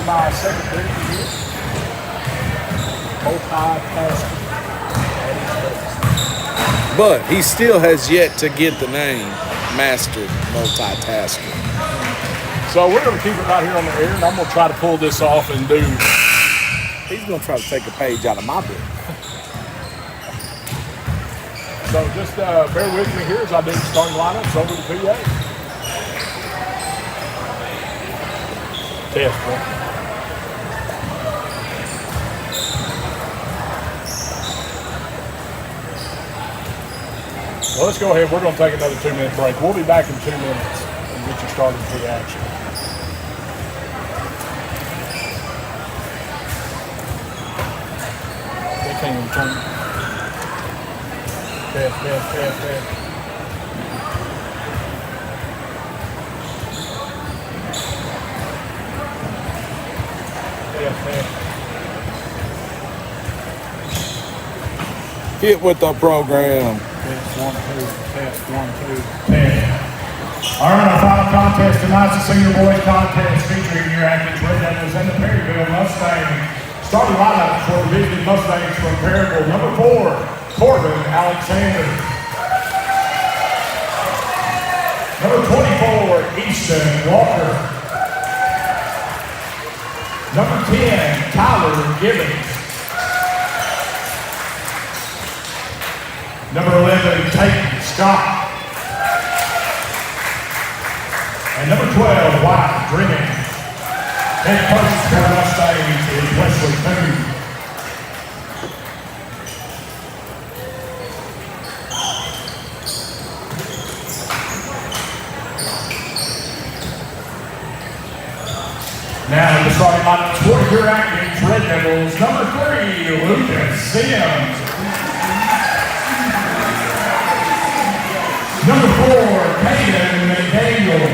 my secretary here. Multitasking. But he still has yet to get the name Master Multitasker. So we're going to keep it right here on the air, and I'm going to try to pull this off and do. He's going to try to take a page out of my book. So just bear with me here as I do the starting lineups over the PA. Test, bro. Well, let's go ahead. We're going to take another 2-minute break. We'll be back in 2 minutes and get you started for the action. They can't even turn. Test. Get with the program. Test 1, 2. Test 1, 2. Test. All right, our final contest tonight's the Senior Boys Contest featuring your active Red Devils and the Perryville Mustangs. Starting lineup for the visiting Mustangs from Perryville. Number 4, Corbin Alexander. Number 24, Easton Walker. Number 10, Tyler Gibbons. Number 11, Tate Scott. And number 12, White Drennan. Head coach for the Mustangs is Wesley Coon. Now the starting lineup for your active Red Devils. Number 3, Lucas Sims. Number 4, Caden McDaniel.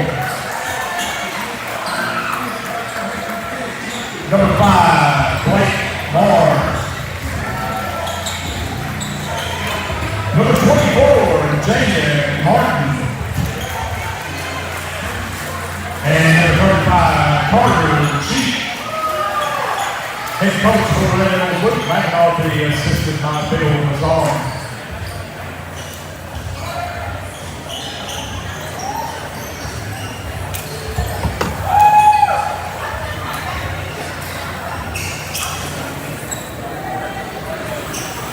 Number 5, Blake Mars. Number 24, Jaden Martin. And number 35, Carter Cheek. Head coach for the Red Devils, Luke McAuliffe, assisted by Bill Mazar.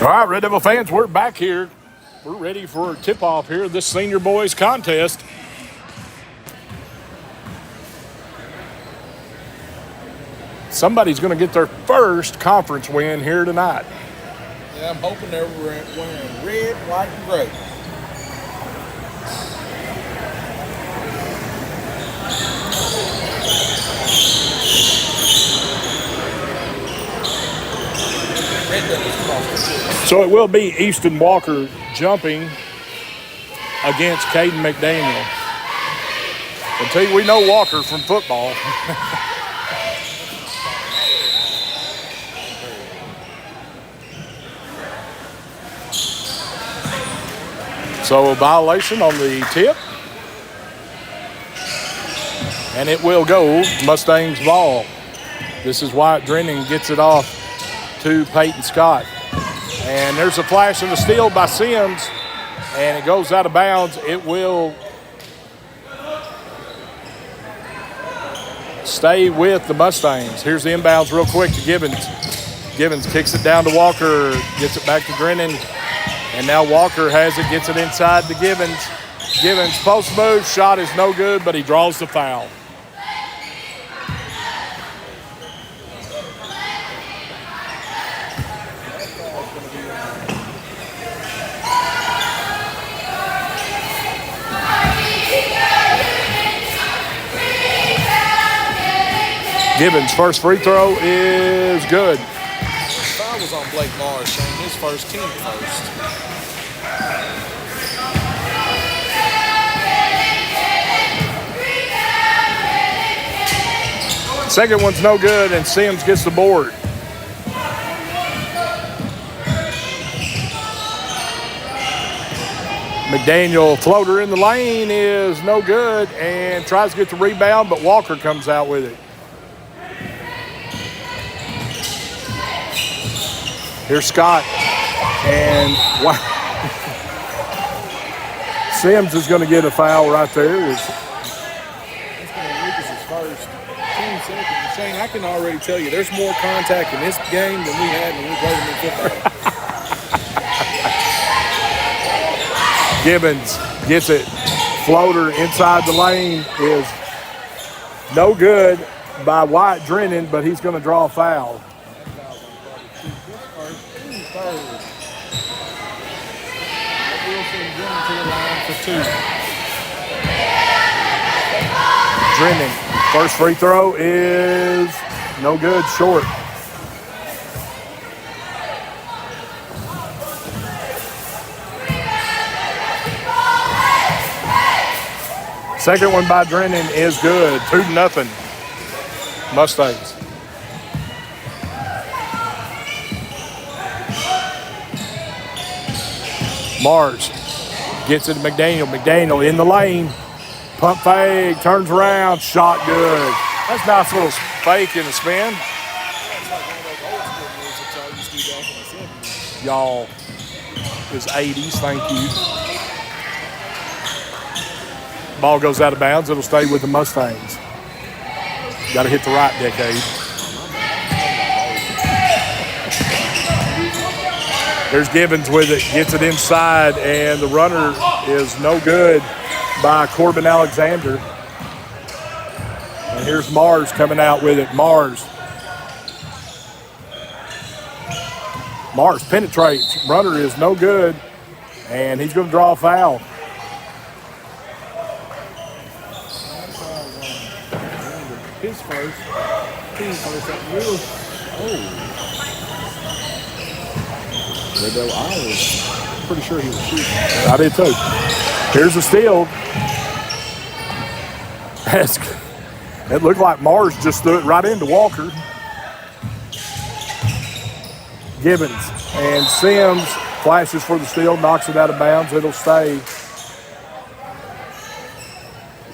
All right, Red Devil fans, we're back here. We're ready for a tip-off here of this Senior Boys Contest. Somebody's going to get their first conference win here tonight. Yeah, I'm hoping they're wearing red, white, and gray. So it will be Easton Walker jumping against Caden McDaniel. I tell you, we know Walker from football. So a violation on the tip. And it will go Mustangs ball. This is Wyatt Drennan gets it off to Peyton Scott. And there's a flash and a steal by Sims. And it goes out of bounds. It will stay with the Mustangs. Here's the inbounds real quick to Gibbons. Gibbons kicks it down to Walker, gets it back to Drennan. And now Walker has it, gets it inside to Gibbons. Gibbons post move, shot is no good, but he draws the foul. Gibbons' first free throw is good. Foul was on Blake Mars, showing his first, team first. Second one's no good, and Sims gets the board. McDaniel floater in the lane is no good and tries to get the rebound, but Walker comes out with it. Here's Scott. And wow. Sims is going to get a foul right there. That's going to Lucas' first 10 seconds. Shane, I can already tell you there's more contact in this game than we had when we played them in football. Gibbons gets it. Floater inside the lane is no good by Wyatt Drennan, but he's going to draw a foul. Drennan, first free throw is no good, short. Second one by Drennan is good, 2-0. Mustangs. Mars gets it to McDaniel. McDaniel in the lane. Pump fake, turns around, shot good. That's a nice little fake in the spin. Y'all is 80s, thank you. Ball goes out of bounds. It'll stay with the Mustangs. Got to hit the right decade. There's Gibbons with it, gets it inside, and the runner is no good by Corbin Alexander. And here's Mars coming out with it. Mars penetrates. Runner is no good, and he's going to draw a foul. His first. Team first. I was pretty sure he was shooting. I did too. Here's a steal. It looked like Mars just threw it right into Walker. Gibbons and Sims flashes for the steal, knocks it out of bounds. It'll stay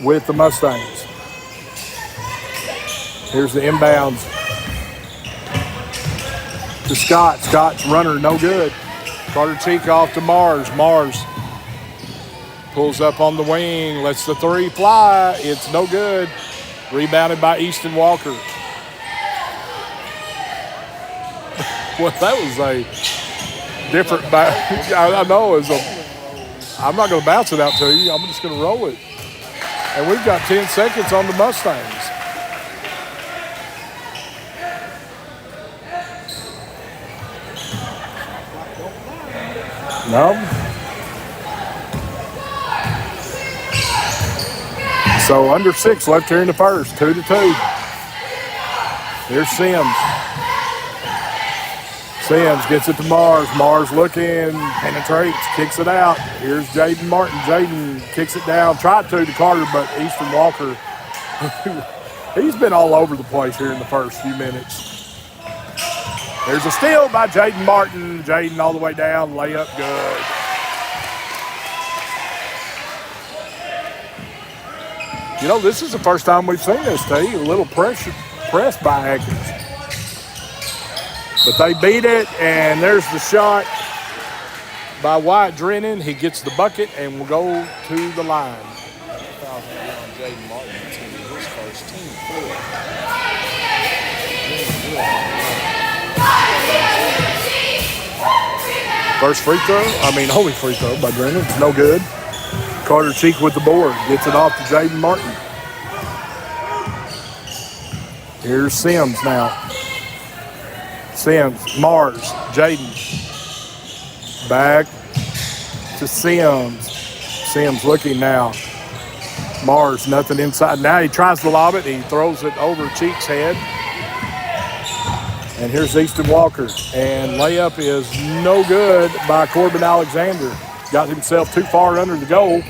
with the Mustangs. Here's the inbounds to Scott. Scott's runner, no good. Carter Cheek off to Mars. Mars pulls up on the wing, lets the three fly. It's no good. Rebounded by Easton Walker. Well, that was a different I know. I'm not going to bounce it out to you. I'm just going to roll it. And we've got 10 seconds on the Mustangs. No. So under 6 left here in the first, 2-2. Here's Sims. Sims gets it to Mars. Mars looking, penetrates, kicks it out. Here's Jaden Martin. Jaden kicks it down. Tried to Carter, but Easton Walker, he's been all over the place here in the first few minutes. There's a steal by Jaden Martin. Jaden all the way down, layup good. You know, this is the first time we've seen this, T. A little press by Atkins. But they beat it, and there's the shot by Wyatt Drennan. He gets the bucket and will go to the line. Jaden Martin, it's going to be his first team. First free throw, only free throw by Drennan. It's no good. Carter Cheek with the board. Gets it off to Jaden Martin. Here's Sims now. Sims, Mars, Jaden. Back to Sims. Sims looking now. Mars, nothing inside. Now he tries to lob it. He throws it over Cheek's head. And here's Easton Walker. And layup is no good by Corbin Alexander. Got himself too far under the goal.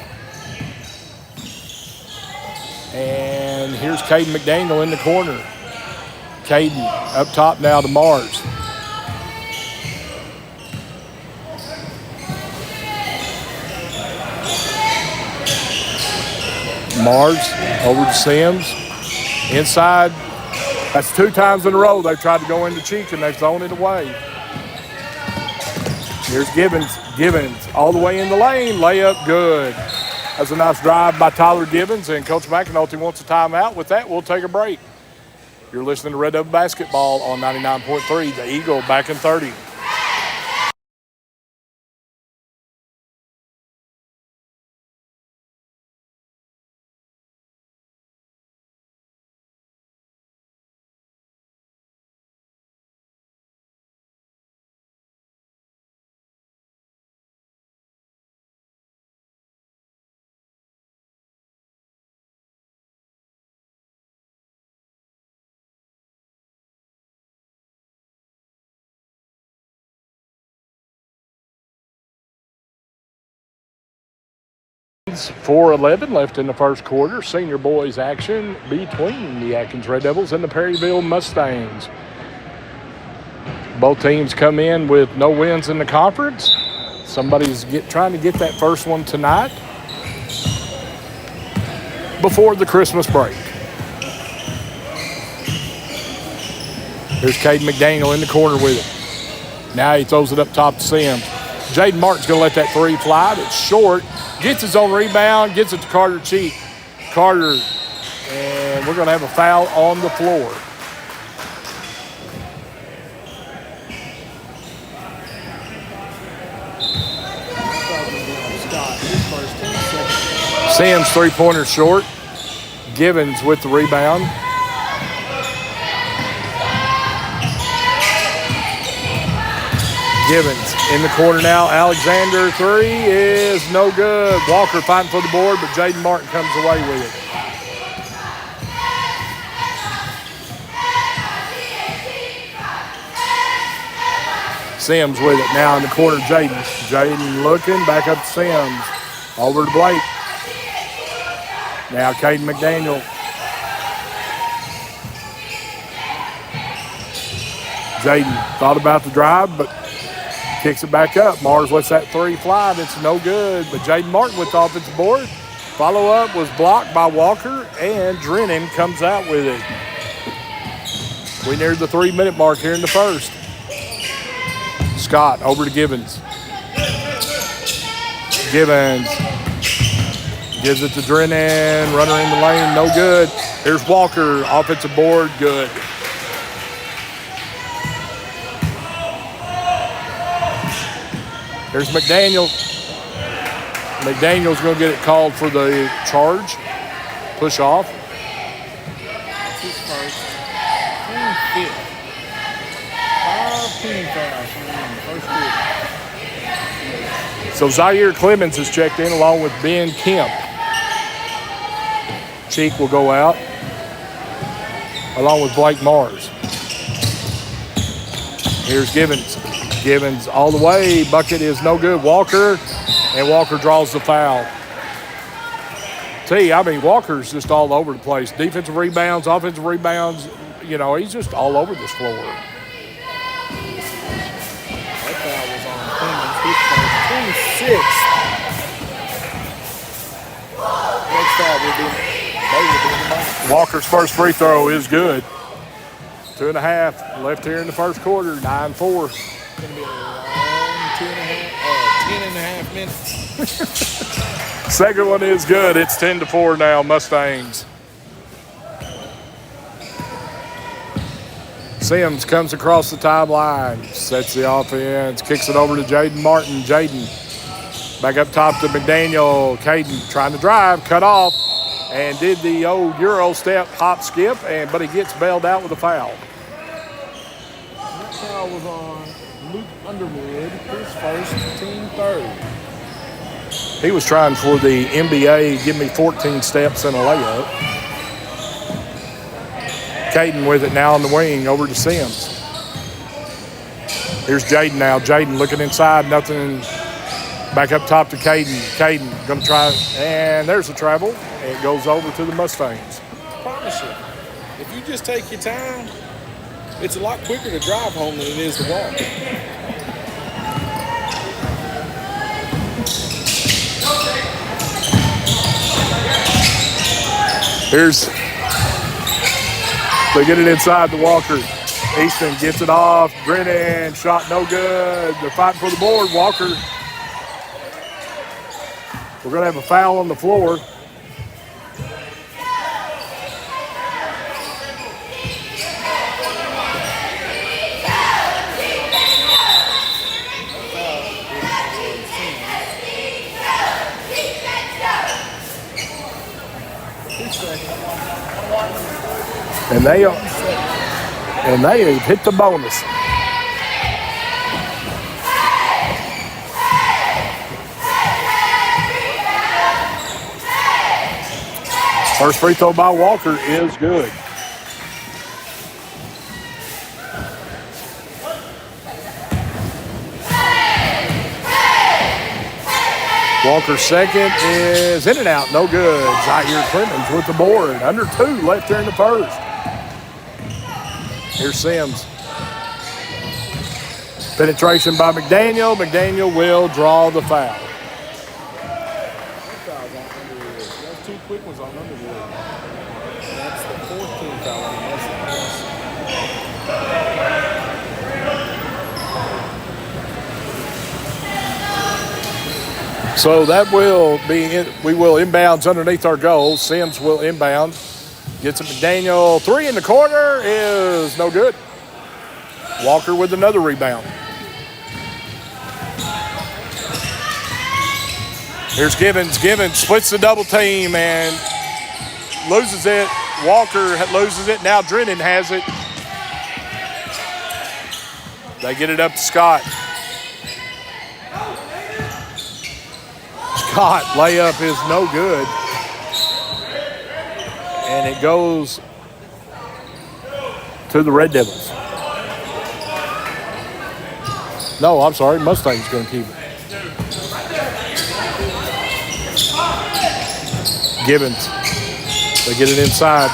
And here's Caden McDaniel in the corner. Caden up top now to Mars. Mars over to Sims. Inside. That's 2 times in a row they've tried to go into Cheek and they've thrown it away. Here's Gibbons. Gibbons all the way in the lane. Layup good. That's a nice drive by Tyler Gibbons, and Coach McAnulty wants a timeout. With that, we'll take a break. You're listening to Red Devil Basketball on 99.3. The Eagle back in 30. .4:11 left in the first quarter. Senior boys action between the Atkins Red Devils and the Perryville Mustangs. Both teams come in with no wins in the conference. Somebody's trying to get that first one tonight before the Christmas break. Here's Caden McDaniel in the corner with it. Now he throws it up top to Sims. Jaden Martin's going to let that three fly. It's short. Gets his own rebound. Gets it to Carter Cheek. Carter. And we're going to have a foul on the floor. Sims three-pointer short. Givens with the rebound. Givens in the corner now. Alexander three is no good. Walker fighting for the board, but Jaden Martin comes away with it. Sims with it now in the corner. Jaden. Jaden looking back up to Sims. Over to Blake. Now Caden McDaniel. Jaden thought about the drive, but kicks it back up. Mars lets that three fly. That's no good. But Jaden Martin with the offensive board. Follow-up was blocked by Walker, and Drennan comes out with it. We neared the 3-minute mark here in the first. Scott over to Gibbons. Gibbons gives it to Drennan. Runner in the lane, no good. Here's Walker, offensive board, good. There's McDaniel. McDaniel's going to get it called for the charge. Push off. That's his first. 25th. 5 team fouls in the first quarter. So Zaire Clemens has checked in along with Ben Kemp. Cheek will go out along with Blake Mars. Here's Gibbons. Gibbons all the way. Bucket is no good. Walker, and Walker draws the foul. Walker's just all over the place. Defensive rebounds, offensive rebounds. You know, he's just all over this floor. That foul was on Clemens. 26. Next foul will be Walker's first free throw is good. 2.5 left here in the first quarter. 9-4. It's going to be a long 10.5 minutes. Second one is good. It's 10-4 now, Mustangs. Sims comes across the timeline, sets the offense, kicks it over to Jaden Martin. Jaden back up top to McDaniel. Caden trying to drive, cut off, and did the old Euro step, hop, skip, but he gets bailed out with a foul. That foul was on Luke Underwood, his first, team third. He was trying for the NBA, give me 14 steps and a layup. Caden with it now on the wing, over to Sims. Here's Jaden now. Jaden looking inside, nothing. Back up top to Caden. Caden going to try, and there's a travel. It goes over to the Mustangs. I promise you, if you just take your time, it's a lot quicker to drive home than it is to walk. They get it inside to Walker. Easton gets it off. Brennan, shot no good. They're fighting for the board. Walker. We're going to have a foul on the floor. And they have hit the bonus. First free throw by Walker is good. Walker's second is in and out, no good. Zaire Clemens with the board. Under 2 left there in the first. Here's Sims. Penetration by McDaniel. McDaniel will draw the foul. Those 2 quick ones on Underwood. That's the 4th team foul on the Mustangs. So that will be, we will inbounds underneath our goal. Sims will inbound. Gets it McDaniel. 3 in the corner is no good. Walker with another rebound. Here's Givens. Givens splits the double team and loses it. Walker loses it. Now Drennan has it. They get it up to Scott. Scott, layup is no good. And it goes to the Red Devils. No, I'm sorry. Mustang's going to keep it. Gibbons. They get it inside.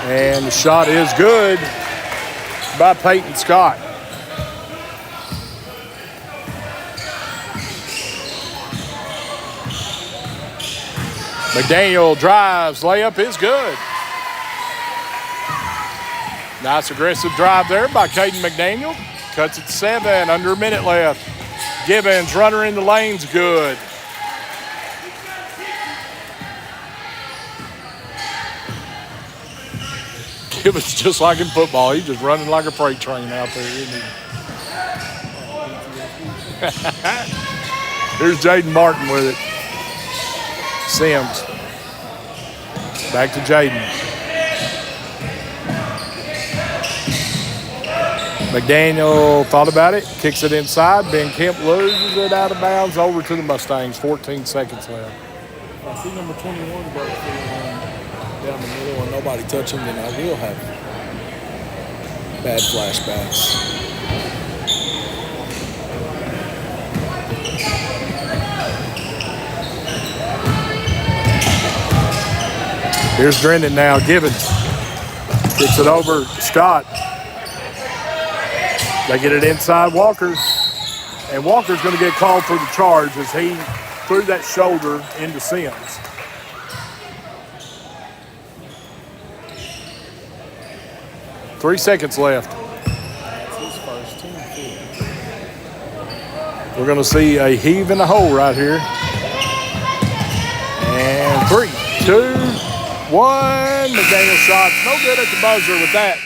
And the shot is good by Peyton Scott. McDaniel drives. Layup is good. Nice aggressive drive there by Caden McDaniel. Cuts it 7. Under a minute left. Gibbons, runner in the lane's good. Gibbons, just like in football, he's just running like a freight train out there, isn't he? Here's Jaden Martin with it. Sims. Back to Jaden. McDaniel thought about it, kicks it inside. Ben Kemp loses it out of bounds over to the Mustangs. 14 seconds left. I see number 21 go down the middle and nobody touch him, then I will have bad flashbacks. Here's Drennan now. Gibbons kicks it over to Scott. They get it inside Walker. And Walker's going to get called for the charge as he threw that shoulder into Sims. Three seconds left. That's his first team. We're going to see a heave and a hole right here. And 3, 2, 1. McDaniel shots no good at the buzzer with that.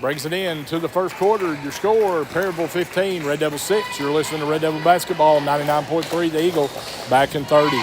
Brings it in to the first quarter. Your score, Perryville 15, Red Devil 6. You're listening to Red Devil Basketball, 99.3 The Eagle, back in 30.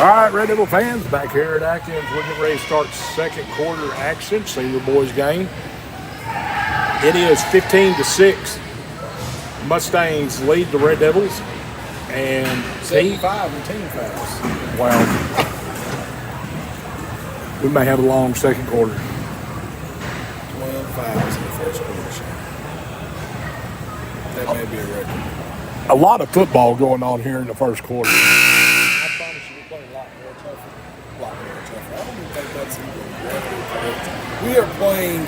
All right, Red Devil fans, back here at Atkins. We're getting ready to start second quarter action, senior boys game. It is 15-6. Mustangs lead the Red Devils. And 75 in team fouls. wow. We may have a long second quarter. 12 fouls in the first quarter. That may be a record. A lot of football going on here in the first quarter. I promise you, we're playing a lot more tougher. I don't even think that's even correct. We are playing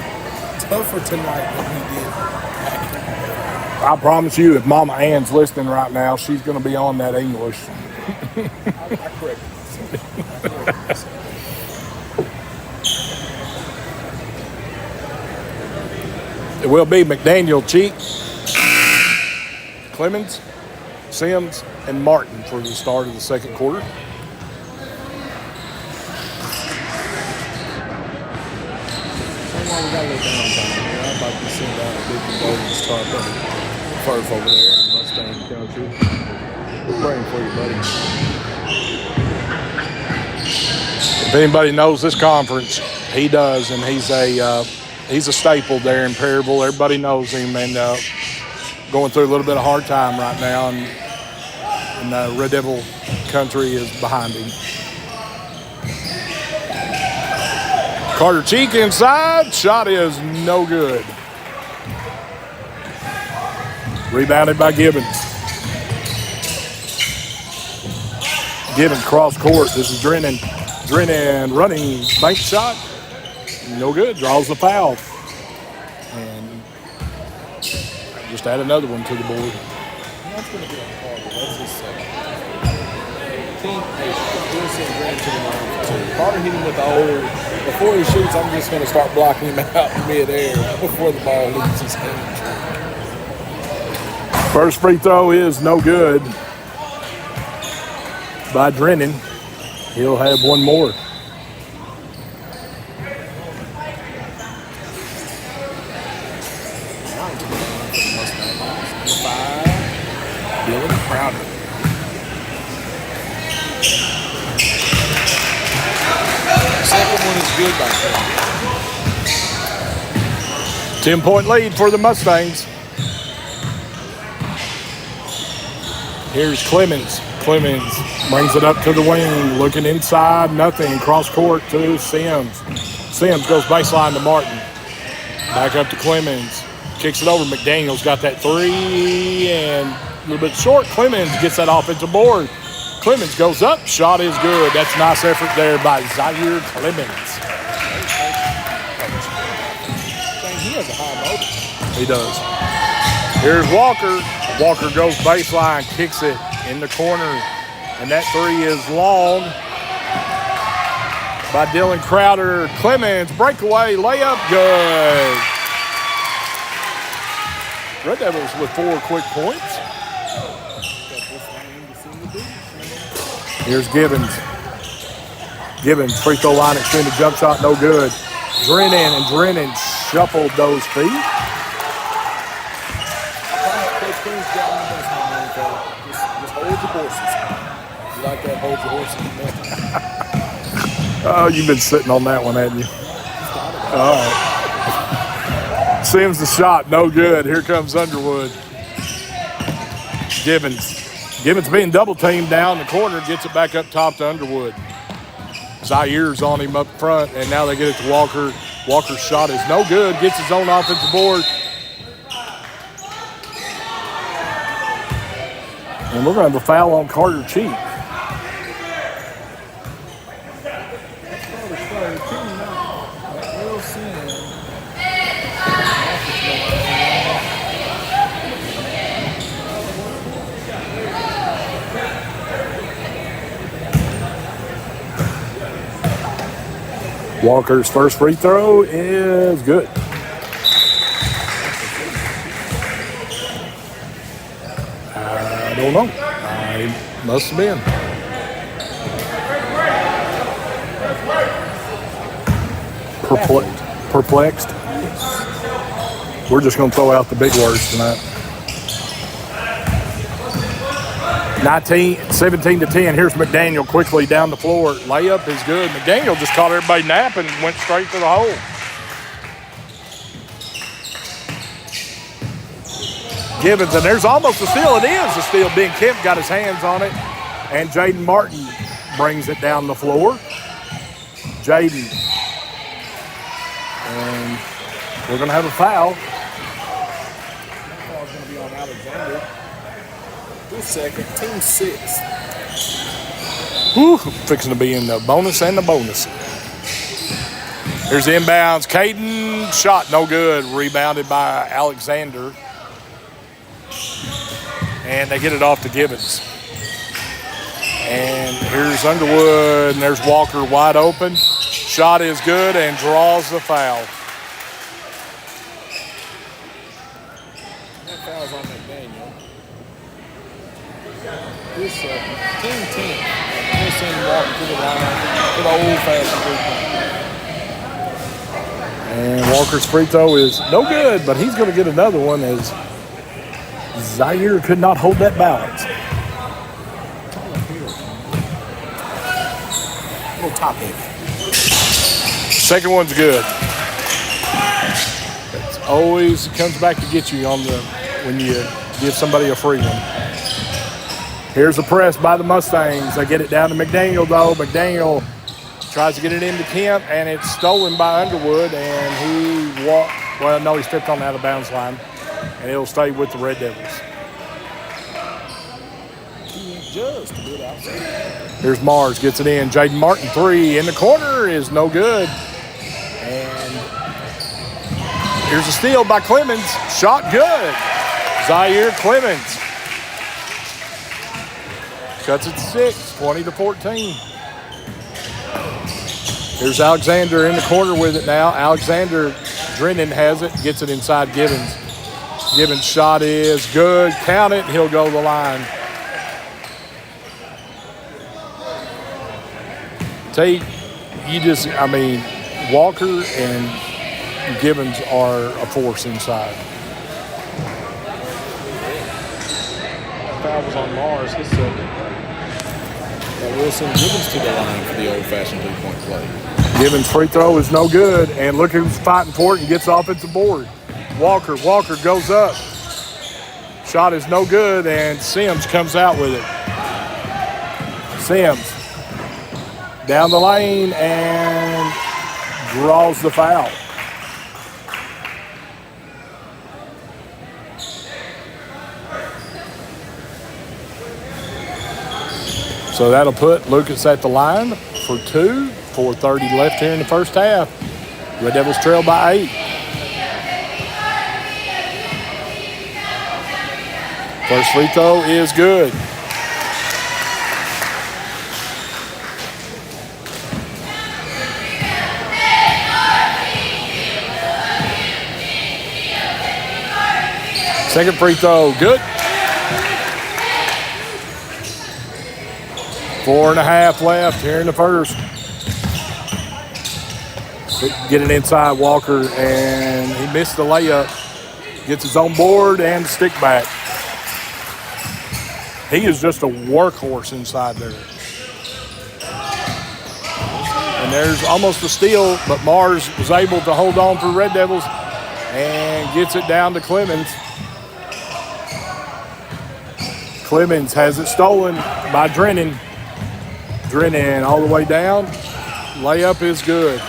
tougher tonight than we did back in. I promise you, if Mama Ann's listening right now, she's going to be on that English. I correct myself. It will be McDaniel, Cheek, Clemens, Sims, and Martin for the start of the second quarter. We got a little downtime here. I'd like to send out a big condolences to our buddy Perth over there in Mustang Country. We're praying for you, buddy. If anybody knows this conference, he does, and he's a staple there in Perryville. Everybody knows him, and going through a little bit of hard time right now, and Red Devil Country is behind him. Carter Cheek inside. Shot is no good. Rebounded by Gibbons. Gibbons cross court. This is Drennan. Drennan running bank shot. No good. Draws the foul. And just add another one to the board. That's going to be on Carter. That's his second. Team, we'll send Grant to the line for two. Carter hit him with the old. Before he shoots, I'm just going to start blocking him out in midair before the ball leaves his hand. First free throw is no good by Drennan. He'll have one more. Dylan Crowder. Second one is good by him. 10-point lead for the Mustangs. Here's Clemens. Clemens brings it up to the wing, looking inside, nothing. Cross court to Sims. Sims goes baseline to Martin. Back up to Clemens. Kicks it over. McDaniel's got that three and a little bit short. Clemens gets that offensive board. Clemens goes up. Shot is good. That's a nice effort there by Zaire Clemens. He has a high motor. He does. Here's Walker. Walker goes baseline, kicks it in the corner, and that three is long by Dylan Crowder. Clemens, breakaway, layup, good. Red Devils with 4 quick points. Here's Gibbons. Gibbons, free throw line, extended jump shot, no good. Drennan shuffled those feet. Just hold your horses. You like that, hold your horses. Oh, you've been sitting on that one, haven't you? All right. Sims the shot, no good. Here comes Underwood. Gibbons being double teamed down the corner, gets it back up top to Underwood. Zaire's on him up front, and now they get it to Walker. Walker's shot is no good, gets his own offensive board. And we're going to have a foul on Carter Cheek. Walker's first free throw is good. I don't know. I must have been. Perplexed. We're just going to throw out the big words tonight. 17 to 10. Here's McDaniel quickly down the floor. Layup is good. McDaniel just caught everybody napping and went straight to the hole. Gibbons, and there's almost a steal. It is a steal. Ben Kemp got his hands on it, and Jaden Martin brings it down the floor. Jaden We're going to have a foul. That foul's going to be on Alexander. His second, team 6. Whew, fixing to be in the bonus and the bonus. Here's the inbounds. Caden, shot no good. Rebounded by Alexander. And they get it off to Gibbons. And here's Underwood, and there's Walker wide open. Shot is good and draws the foul. That foul's on McDaniel. His second, team 10. We'll send Walker to the line for the old-fashioned three-point. And Walker's free throw is no good, but he's going to get another one as Zaire could not hold that balance. Little top heavy. Second one's good. It's always comes back to get you on when you give somebody a free one. Here's the press by the Mustangs. They get it down to McDaniel, though. McDaniel tries to get it into Kemp, and it's stolen by Underwood, and he he stepped on the out of bounds line, and it'll stay with the Red Devils. Just a bit outside. Here's Mars, gets it in. Jaden Martin, 3 in the corner is no good. And here's a steal by Clemens. Shot good. Zaire Clemens cuts it to 6, 20-14. Here's Alexander in the corner with it now. Alexander, Drennan has it, gets it inside Gibbons. Gibbons' shot is good. Count it, he'll go to the line. Tate, Walker and Gibbons are a force inside. That foul was on Mars, his second. Wilson Gibbons to the line for the old-fashioned three-point play. Gibbons' free throw is no good, and look who's fighting for it and gets off at the board. Walker goes up. Shot is no good, and Sims comes out with it. Sims down the lane and draws the foul. So that'll put Lucas at the line for 2, 4:30 left here in the first half. Red Devils trail by 8. First free throw is good. Second free throw, good. 4.5 left here in the first. Get it inside Walker, and he missed the layup. Gets his own board and stick back. He is just a workhorse inside there. And there's almost a steal, but Mars was able to hold on for Red Devils and gets it down to Clemens. Clemens has it stolen by Drennan. Drennan all the way down. Layup is good.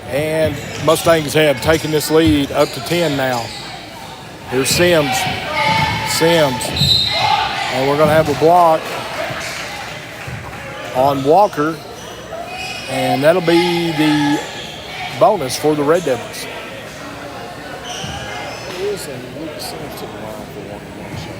And Mustangs have taken this lead up to 10 now. Here's Sims. And we're going to have a block on Walker. And that'll be the bonus for the Red Devils. Wilson, Lucas Sims to the line for 1-1 shot.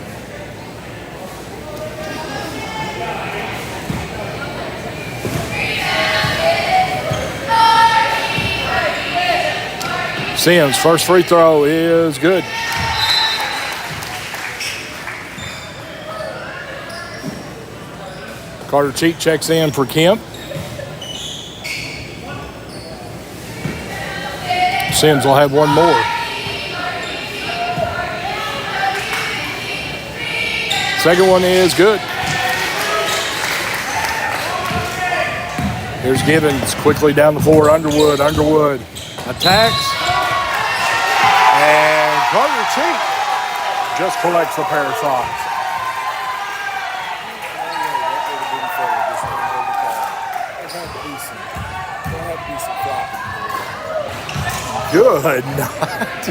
Sims, first free throw is good. Carter Cheek checks in for Kemp. Sims will have one more. Second one is good. Here's Gibbons quickly down the floor. Underwood attacks. And Carter Cheek just collects a pair of socks. There have to be some fly Good night.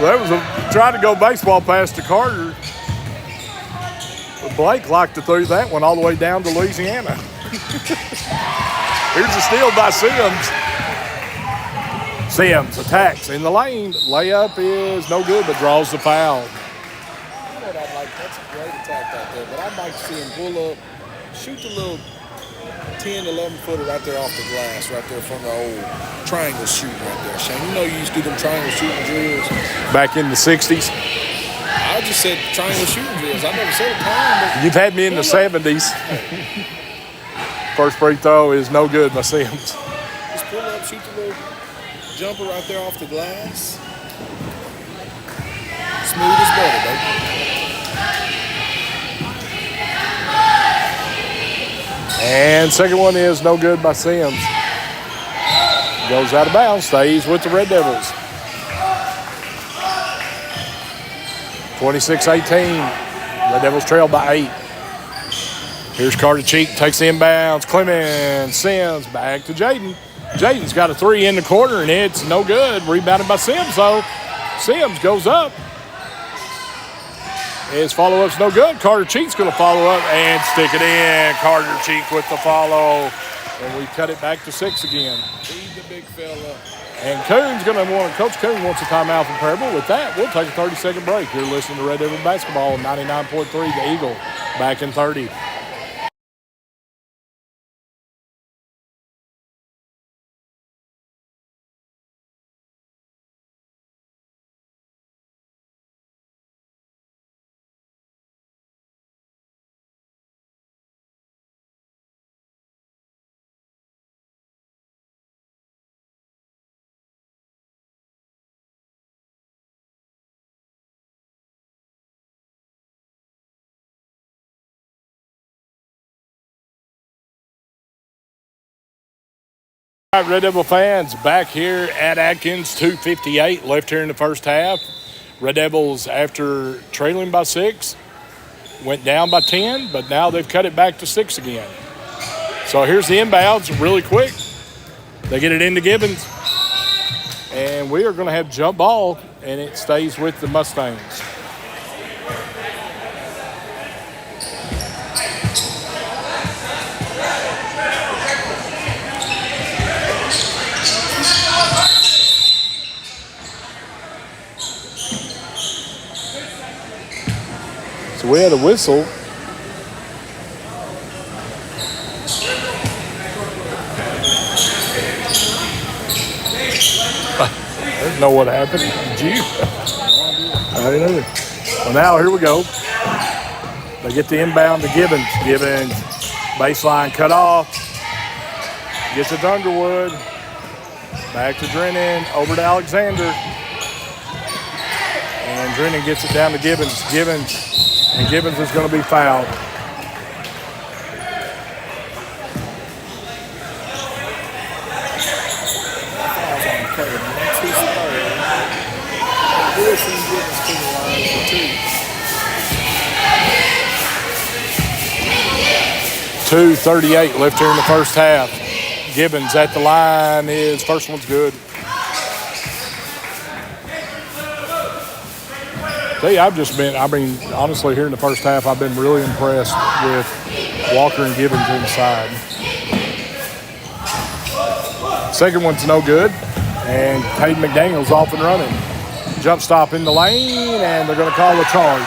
Well, that was trying to go baseball pass to Carter. But Blake liked to throw that one all the way down to Louisiana. Here's a steal by Sims. Sims attacks in the lane. Layup is no good, but draws the foul. You know what I'd like? That's a great attack out there, but I'd like to see him pull up, shoot the little 10, 11-footer right there off the glass, right there from the old triangle shooting right there. Shane, you know you used to do them triangle shooting drills. Back in the 60s. I just said triangle shooting drills. I never said a time, but You've had me in the 70s. First free throw is no good by Sims. just pull up, shoot the little jumper right there off the glass. Smooth as butter, baby. And second one is no good by Sims. Goes out of bounds, stays with the Red Devils. 26-18. Red Devils trail by 8. Here's Carter Cheek, takes the inbounds. Clemens, Sims, back to Jaden. Jaden's got a 3 in the corner, and it's no good. Rebounded by Sims, though. Sims goes up. His follow-up's no good. Carter Cheek's going to follow up and stick it in. Carter Cheek with the follow. And we cut it back to 6 again. Feed the big fella. And Coons going to want, Coach Coon wants a timeout from Perryville. With that, we'll take a 30-second break. You're listening to Red Devil Basketball on 99.3, the Eagle, back in 30. All right, Red Devil fans, back here at Atkins, 2:58 left here in the first half. Red Devils, after trailing by 6, went down by 10, but now they've cut it back to 6 again. So here's the inbounds really quick. They get it into Gibbons, and we are going to have jump ball, and it stays with the Mustangs. So we had a whistle. I didn't know what happened. Did you? I didn't know. Well, now here we go. They get the inbound to Gibbons. Gibbons, baseline cut off. Gets it to Underwood. Back to Drennan. Over to Alexander. And Drennan gets it down to Gibbons. And Gibbons is going to be fouled. .238 left here in the first half. Gibbons at the line. His first one's good. Honestly, here in the first half, I've been really impressed with Walker and Gibbons inside. Second one's no good, and Caden McDaniel's off and running. Jump stop in the lane, and they're going to call a charge.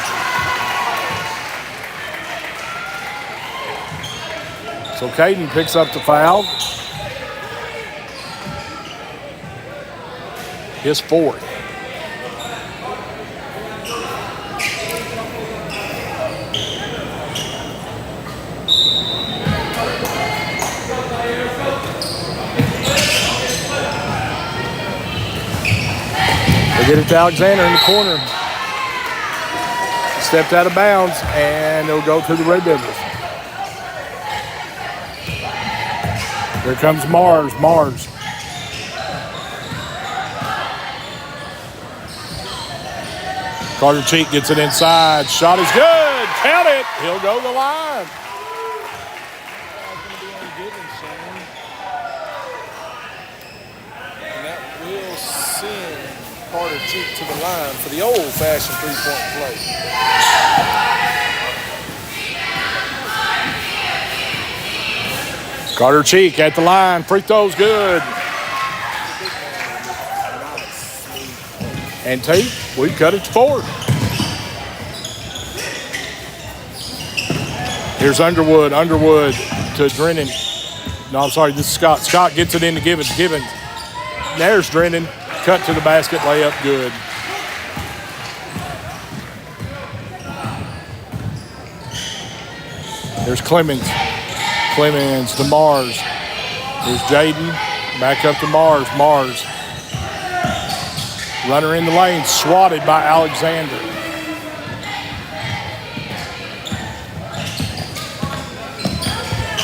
So Caden picks up the foul. His 4th. Get it to Alexander in the corner. Stepped out of bounds, and it'll go to the Red Devils. Here comes Mars. Carter Cheek gets it inside. Shot is good. Count it. He'll go to the line. And that will send Carter Cheek to the line for the old-fashioned three-point play. Carter Cheek at the line. Free throw's good. And two, we cut it to 4. Here's Underwood. Underwood to Drennan. No, I'm sorry, this is Scott. Scott gets it into Gibbons. Gibbons. There's Drennan. Cut to the basket, layup good. There's Clemens. Clemens to Mars. There's Jaden. Back up to Mars. Mars. Runner in the lane, swatted by Alexander.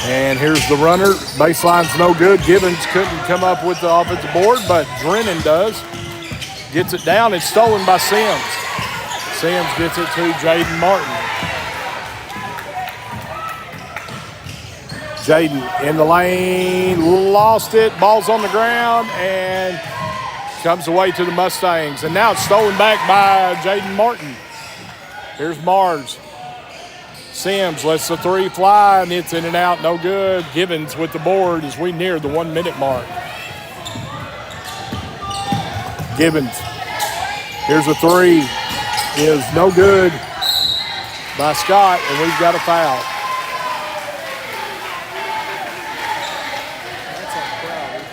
And here's the runner. Baseline's no good. Gibbons couldn't come up with the offensive board, but Drennan does. Gets it down. It's stolen by Sims. Sims gets it to Jaden Martin. Jaden in the lane, lost it. Ball's on the ground and comes away to the Mustangs. And now it's stolen back by Jaden Martin. Here's Mars. Sims lets the three fly, and it's in and out, no good. Gibbons with the board as we near the 1 minute mark. Gibbons. Here's a three. Is no good by Scott, and we've got a foul. That's on Crowder.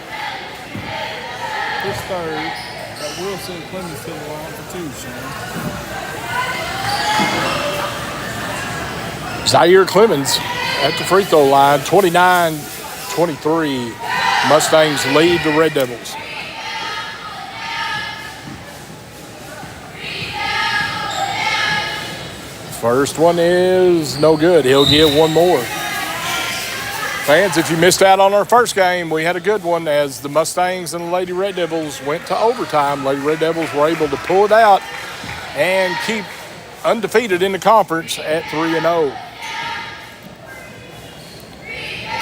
His third. But Wilson Clemens to the line for 2, Shane. Zaire Clemens at the free throw line, 29-23. Mustangs lead the Red Devils. First one is no good. He'll get one more. Fans, if you missed out on our first game, we had a good one as the Mustangs and the Lady Red Devils went to overtime. Lady Red Devils were able to pull it out and keep undefeated in the conference at 3-0.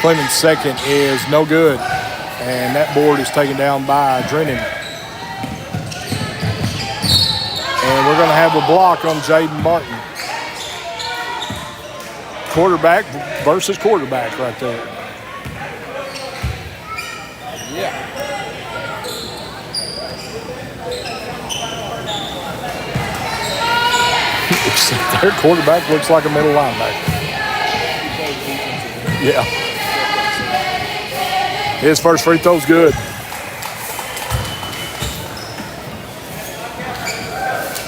Clemens' second is no good, and that board is taken down by Drennan. And we're going to have a block on Jaden Martin. Quarterback versus quarterback right there. Yeah. Their quarterback looks like a middle linebacker. Yeah. His first free throw's good.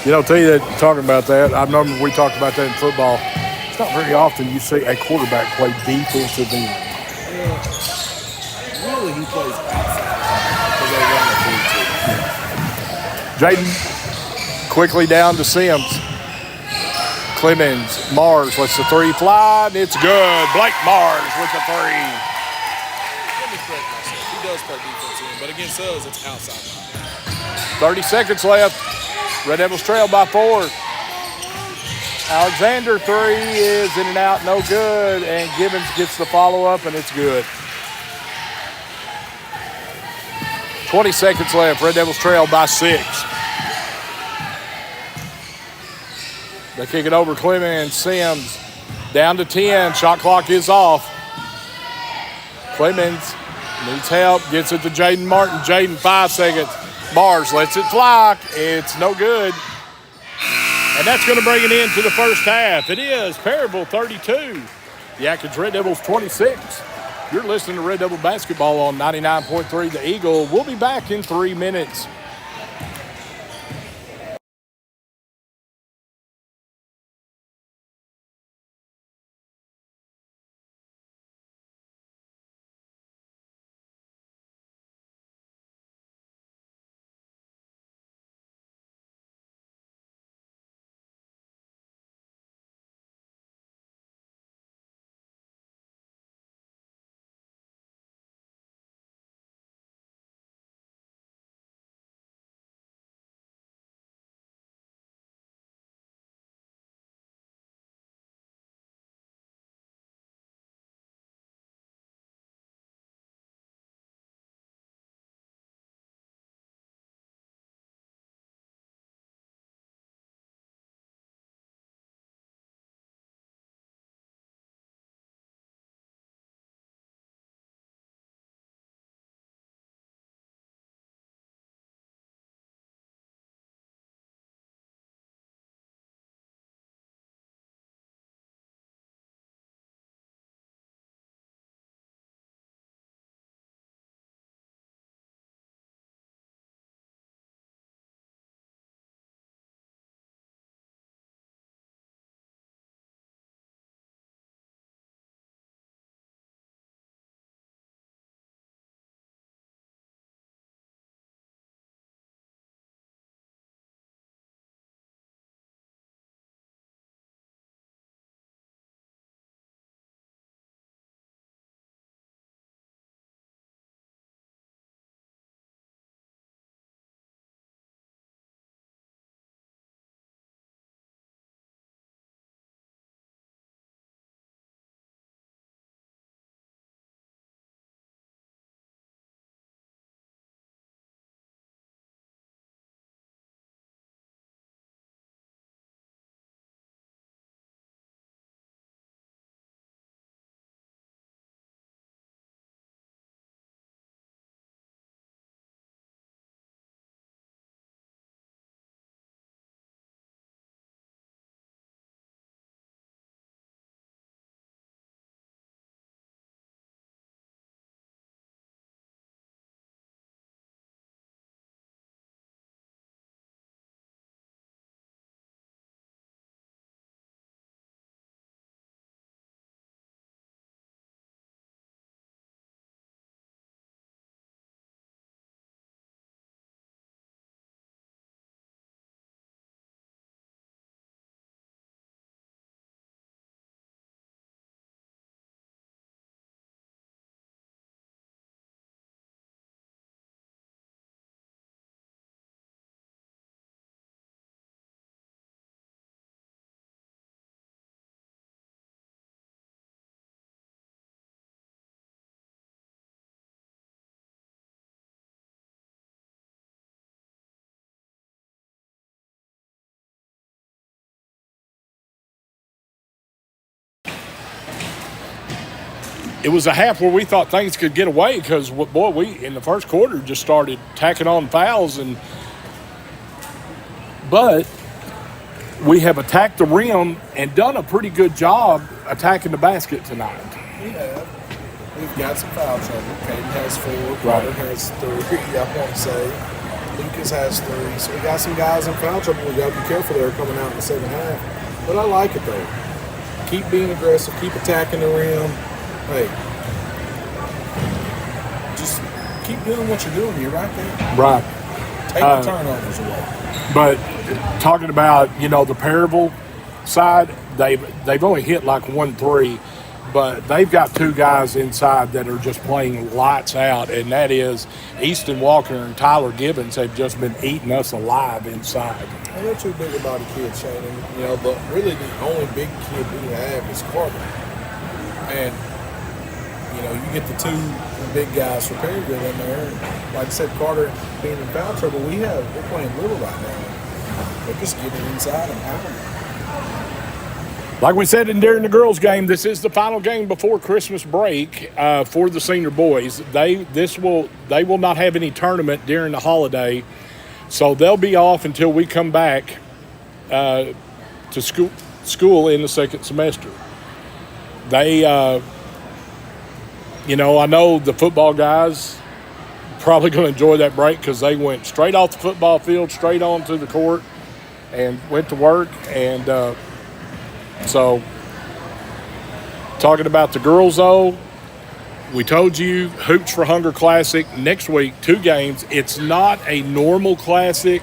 You know, tell you that, talking about that, I remember we talked about that in football. It's not very often you see a quarterback play defensive end. Really, he plays outside because they run a 3-2. Jaden quickly down to Sims. Clemens, Mars lets the three fly, and it's good. Blake Mars with the three. Let me correct myself. He does play defense end, but against us, it's outside line. 30 seconds left. Red Devils trail by 4. Alexander three is in and out, no good. And Gibbons gets the follow-up, and it's good. 20 seconds left. Red Devils trail by 6. They kick it over Clemens. Sims down to 10. Shot clock is off. Clemens needs help. Gets it to Jaden Martin. Jaden 5 seconds. Mars lets it fly. It's no good. And that's going to bring it into the first half. It is Perryville 32. The Atkins Red Devils 26. You're listening to Red Devil Basketball on 99.3 The Eagle. We'll be back in 3 minutes. it was a half where we thought things could get away because, boy, we in the first quarter just started tacking on fouls, but we have attacked the rim and done a pretty good job attacking the basket tonight. We have. We've got some foul trouble. Caden has 4. Carter has 3. I want to say. Lucas has 3. So we got some guys in foul trouble. We got to be careful there coming out in the second half. But I like it though. Keep being aggressive. Keep attacking the rim. Hey, just keep doing what you're doing. You're right there. Right. Take the turnovers away. But talking about, the Perryville side, they've only hit like 1-3, but they've got 2 guys inside that are just playing lights out, and that is Easton Walker and Tyler Gibbons have just been eating us alive inside. And they're 2 bigger body kids, Shannon. But really the only big kid we have is Carter. And you get the 2 big guys for Perryville in there. And like I said, Carter being in foul trouble, we're playing little right now. They're just getting inside and pounding. Like we said during the girls' game, this is the final game before Christmas break for the senior boys. They will not have any tournament during the holiday, so they'll be off until we come back to school in the second semester. They, I know the football guys probably going to enjoy that break because they went straight off the football field, straight onto the court, and went to work. And so, talking about the girls, though, we told you Hoops for Hunger Classic next week, 2 games. It's not a normal classic.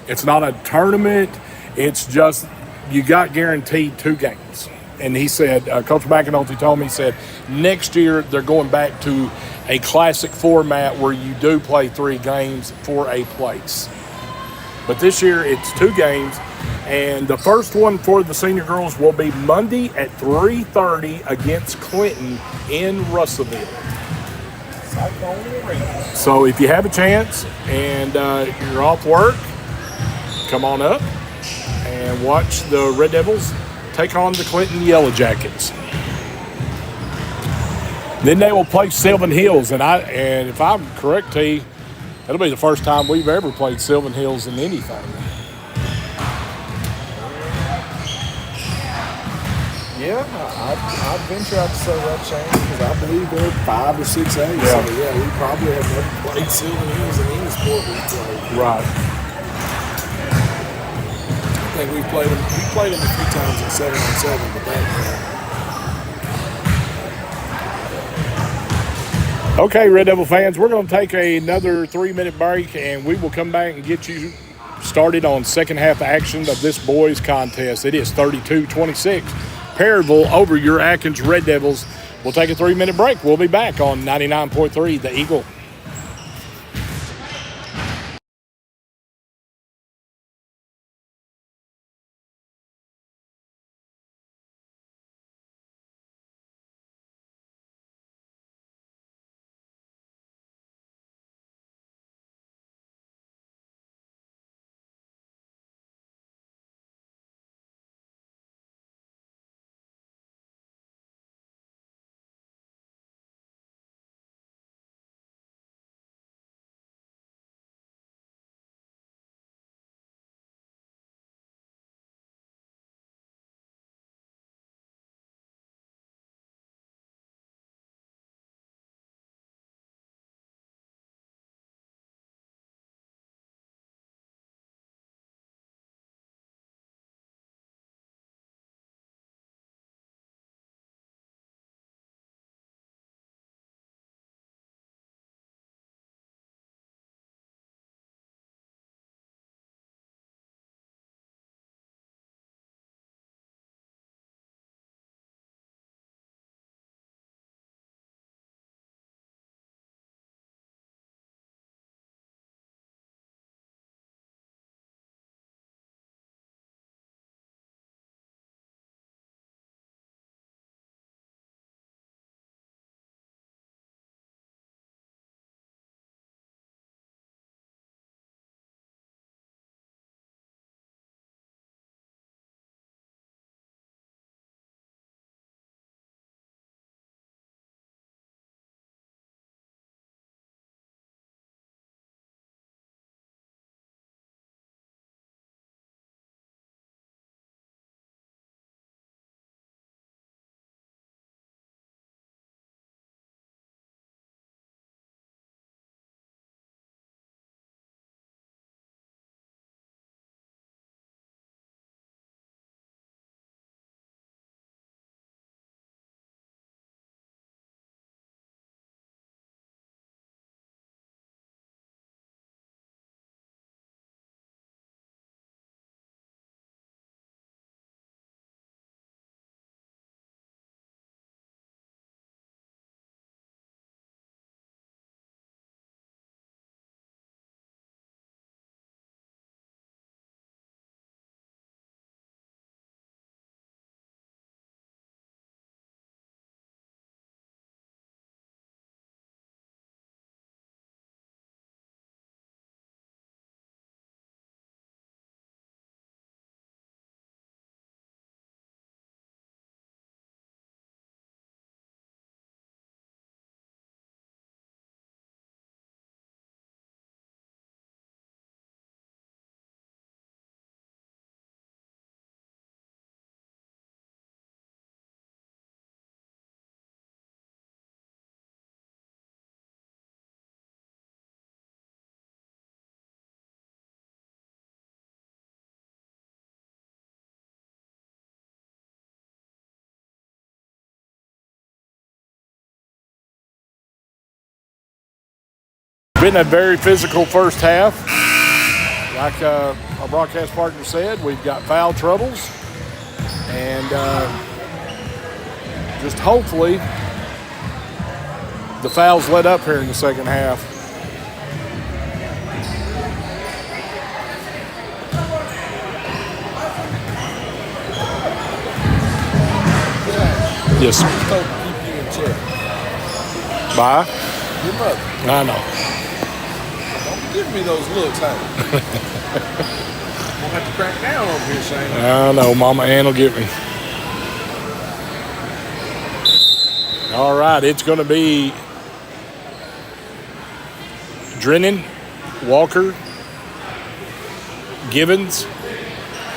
It's not a tournament. It's just you got guaranteed 2 games. And he said, Coach McAnulty told me, he said, next year they're going back to a classic format where you do play 3 games for a place. But this year it's 2 games, and the first one for the senior girls will be Monday at 3:30 against Clinton in Russellville. So if you have a chance and you're off work, come on up and watch the Red Devils take on the Clinton Yellow Jackets. Then they will play Sylvan Hills, and if I'm correct, T, it'll be the first time we've ever played Sylvan Hills in anything. Yeah, I'd venture out to say that, Shane, because I believe they're 5 or 6 A's. Yeah. So, we probably have never played Sylvan Hills in any sport we've played. Right. I think we played them a few times in 7-on-7, but that. Okay, Red Devil fans, we're going to take another 3-minute break, and we will come back and get you started on second half action of this boys contest. It is 32-26. Perryville over your Atkins Red Devils. We'll take a 3-minute break. We'll be back on 99.3 The Eagle. been a very physical first half. Like our broadcast partner said, we've got foul troubles. And just hopefully the fouls let up here in the second half. Yes, sir. Coach keep you in check. Bye. Your mother. I know. Don't give me those looks, honey. We'll have to crack down over here, Shane. I know, Mama Ann will get me. All right, it's going to be Drennan, Walker, Givens,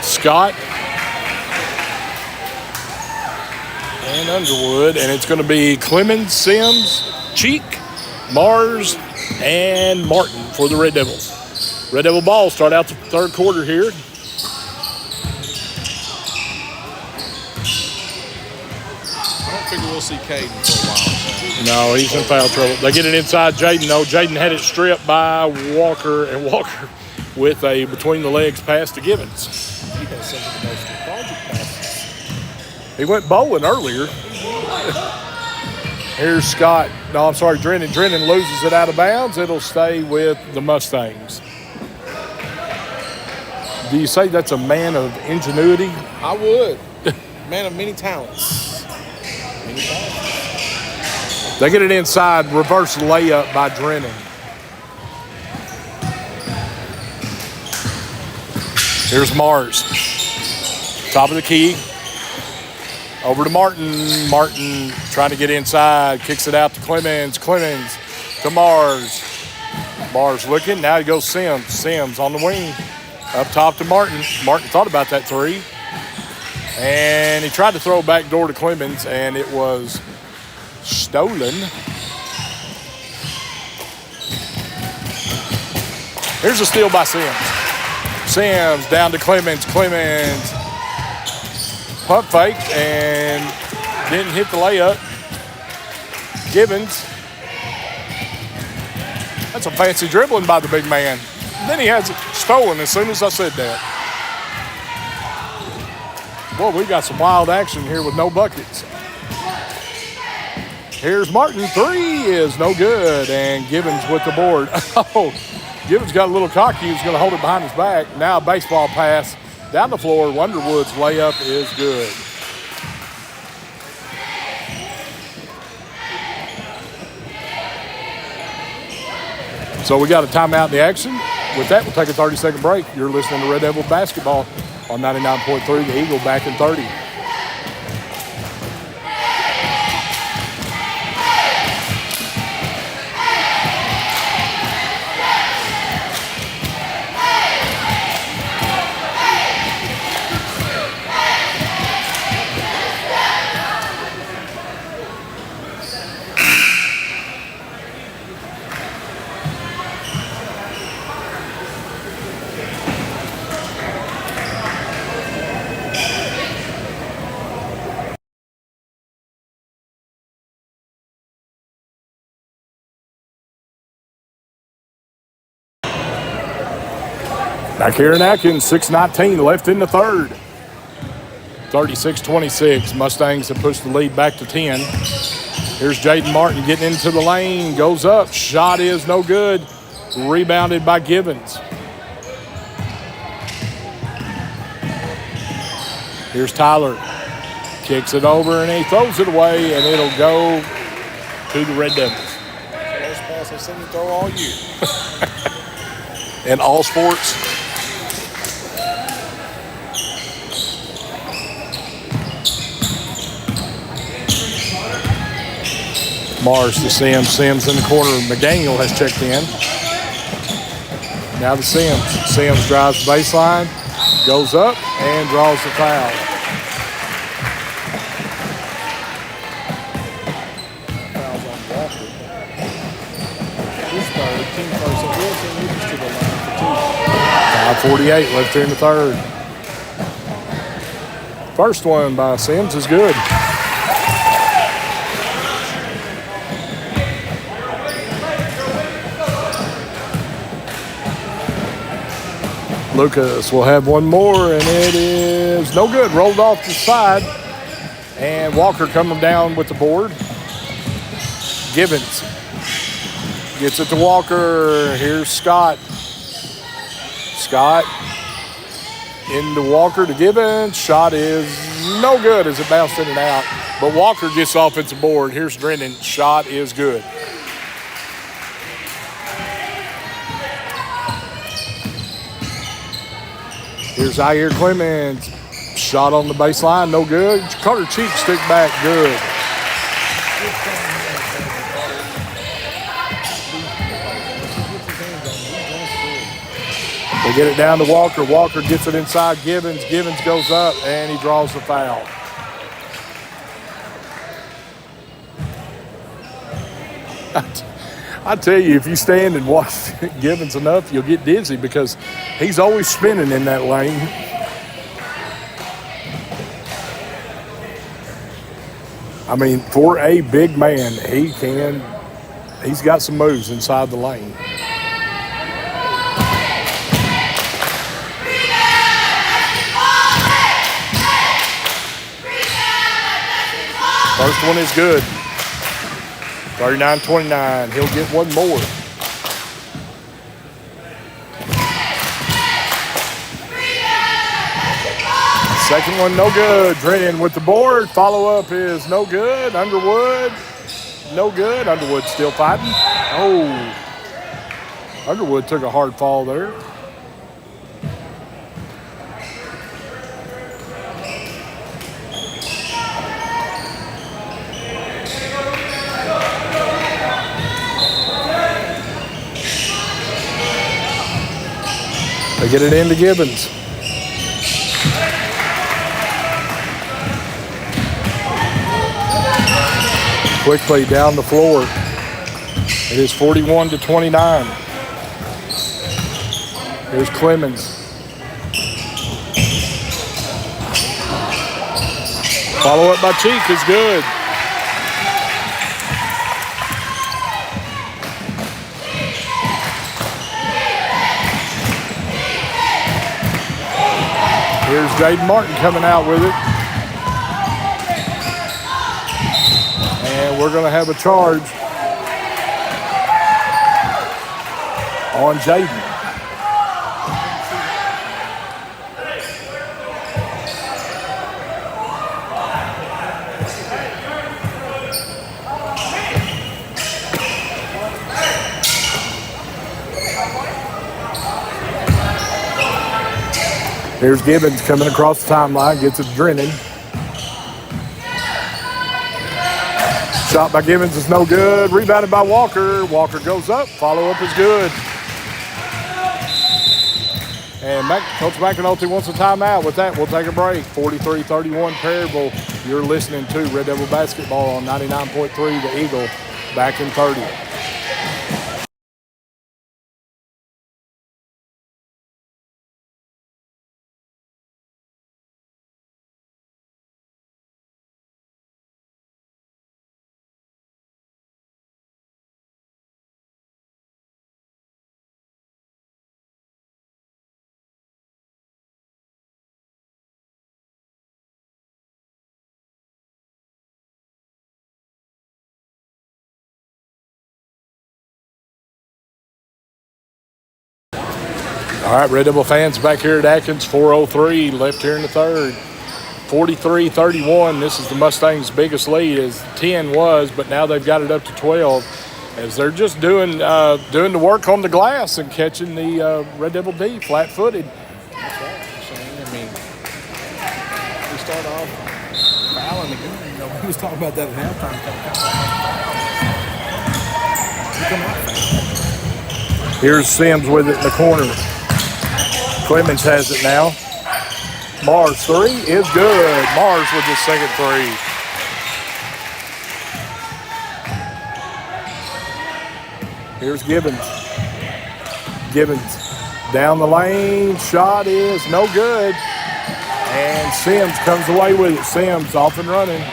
Scott, and Underwood. And it's going to be Clemens, Sims, Cheek, Mars, and Martin for the Red Devils. Red Devil ball start out the third quarter here. I don't figure we'll see Caden for a while. No, he's in foul trouble. They get it inside Jaden, though. Jaden had it stripped by Walker, and Walker with a between-the-legs pass to Givens. He has some of the most lethargic passes. He went bowling earlier. Here's Scott. No, I'm sorry, Drennan. Drennan loses it out of bounds. It'll stay with the Mustangs. Do you say that's a man of ingenuity? I would. Man of many talents. Many talents. They get it inside, reverse layup by Drennan. Here's Mars. Top of the key. Over to Martin. Martin trying to get inside. Kicks it out to Clemens. Clemens to Mars. Mars looking. Now he goes Sims. Sims on the wing. Up top to Martin. Martin thought about that three. And he tried to throw back door to Clemens, and it was stolen. Here's a steal by Sims. Sims down to Clemens. Clemens pump fake and didn't hit the layup. Givens. That's a fancy dribbling by the big man. And then he has it stolen as soon as I said that. Boy, we got some wild action here with no buckets. Here's Martin. Three is no good. And Givens with the board. Oh, Givens got a little cocky. He was going to hold it behind his back. Now a baseball pass down the floor. Underwood's layup is good. So we got a timeout in the action. With that, we'll take a 30-second break. You're listening to Red Devil Basketball on 99.3, the Eagle back in 30. Back here in Atkins, 6:19 left in the third. 36-26. Mustangs have pushed the lead back to 10. Here's Jaden Martin getting into the lane. Goes up. Shot is no good. Rebounded by Givens. Here's Tyler. Kicks it over and he throws it away, and it'll go to the Red Devils. First pass I've seen him throw all year. In all sports. Mars to Sims. Sims in the corner. McDaniel has checked in. Now to Sims. Sims drives the baseline, goes up, and draws the foul. Fouls on Walker. His third, team first. So Wilson moves to the line for 2. 5:48 left here in the third. First one by Sims is good. Lucas will have one more, and it is no good. Rolled off the side, and Walker coming down with the board. Givens gets it to Walker. Here's Scott. Scott into Walker to Givens. Shot is no good as it bounced in and out. But Walker gets the offensive board. Here's Drennan. Shot is good. Here's Zaire Clemens. Shot on the baseline, no good. Carter Cheek stick back, good. They get it down to Walker. Walker gets it inside Givens. Givens goes up, and he draws the foul. I tell you, if you stand and watch Givens enough, you'll get dizzy because he's always spinning in that lane. I mean, for a big man, he's got some moves inside the lane. First one is good. 39-29. He'll get one more. Second one, no good. Drennan with the board. Follow-up is no good. Underwood, no good. Underwood still fighting. Oh, Underwood took a hard fall there. They get it into Givens. Quickly down the floor. It is 41-29. Here's Clemens. Follow up by Cheek is good. Here's Jaden Martin coming out with it. And we're going to have a charge on Jaden. Here's Gibbons coming across the timeline, gets it to Drennan. Shot by Gibbons is no good. Rebounded by Walker. Walker goes up. Follow-up is good. And Coach McAnulty wants a timeout. With that, we'll take a break. 43-31 Perryville. You're listening to Red Devil Basketball on 99.3 The Eagle. Back in 30. All right, Red Devil fans, back here at Atkins, 4:03 left here in the third. 43-31. This is the Mustangs' biggest lead, as 10 was, but now they've got it up to 12, as they're just doing the work on the glass and catching the Red Devil D flat-footed. That's right. I mean, we start off fouling again. You know, we was talking about that at halftime. Here's Sims with it in the corner. Clemens has it now. Mars three is good. Mars with his second three. Here's Gibbons. Gibbons down the lane. Shot is no good. And Sims comes away with it. Sims off and running.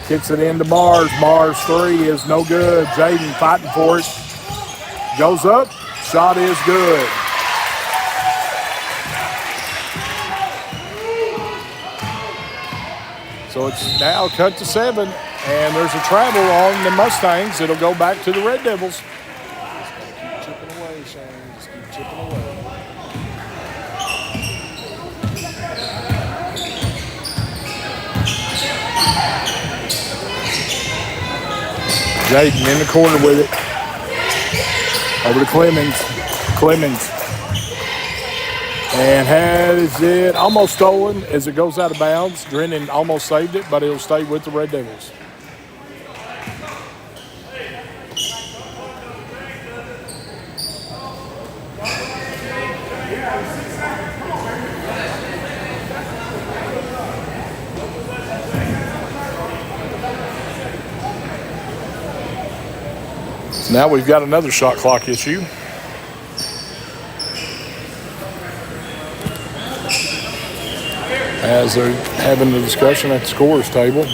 Kicks it into Mars. Mars three is no good. Jaden fighting for it. Goes up. Shot is good. So it's now cut to 7, and there's a travel on the Mustangs. It'll go back to the Red Devils. Keep chipping away, Shane. Just keep chipping away. Jaden in the corner with it. Over to Clemens. Clemens. And has it almost stolen as it goes out of bounds. Drennan almost saved it, but it'll stay with the Red Devils. So now we've got another shot clock issue. As they're having the discussion at the scorers table.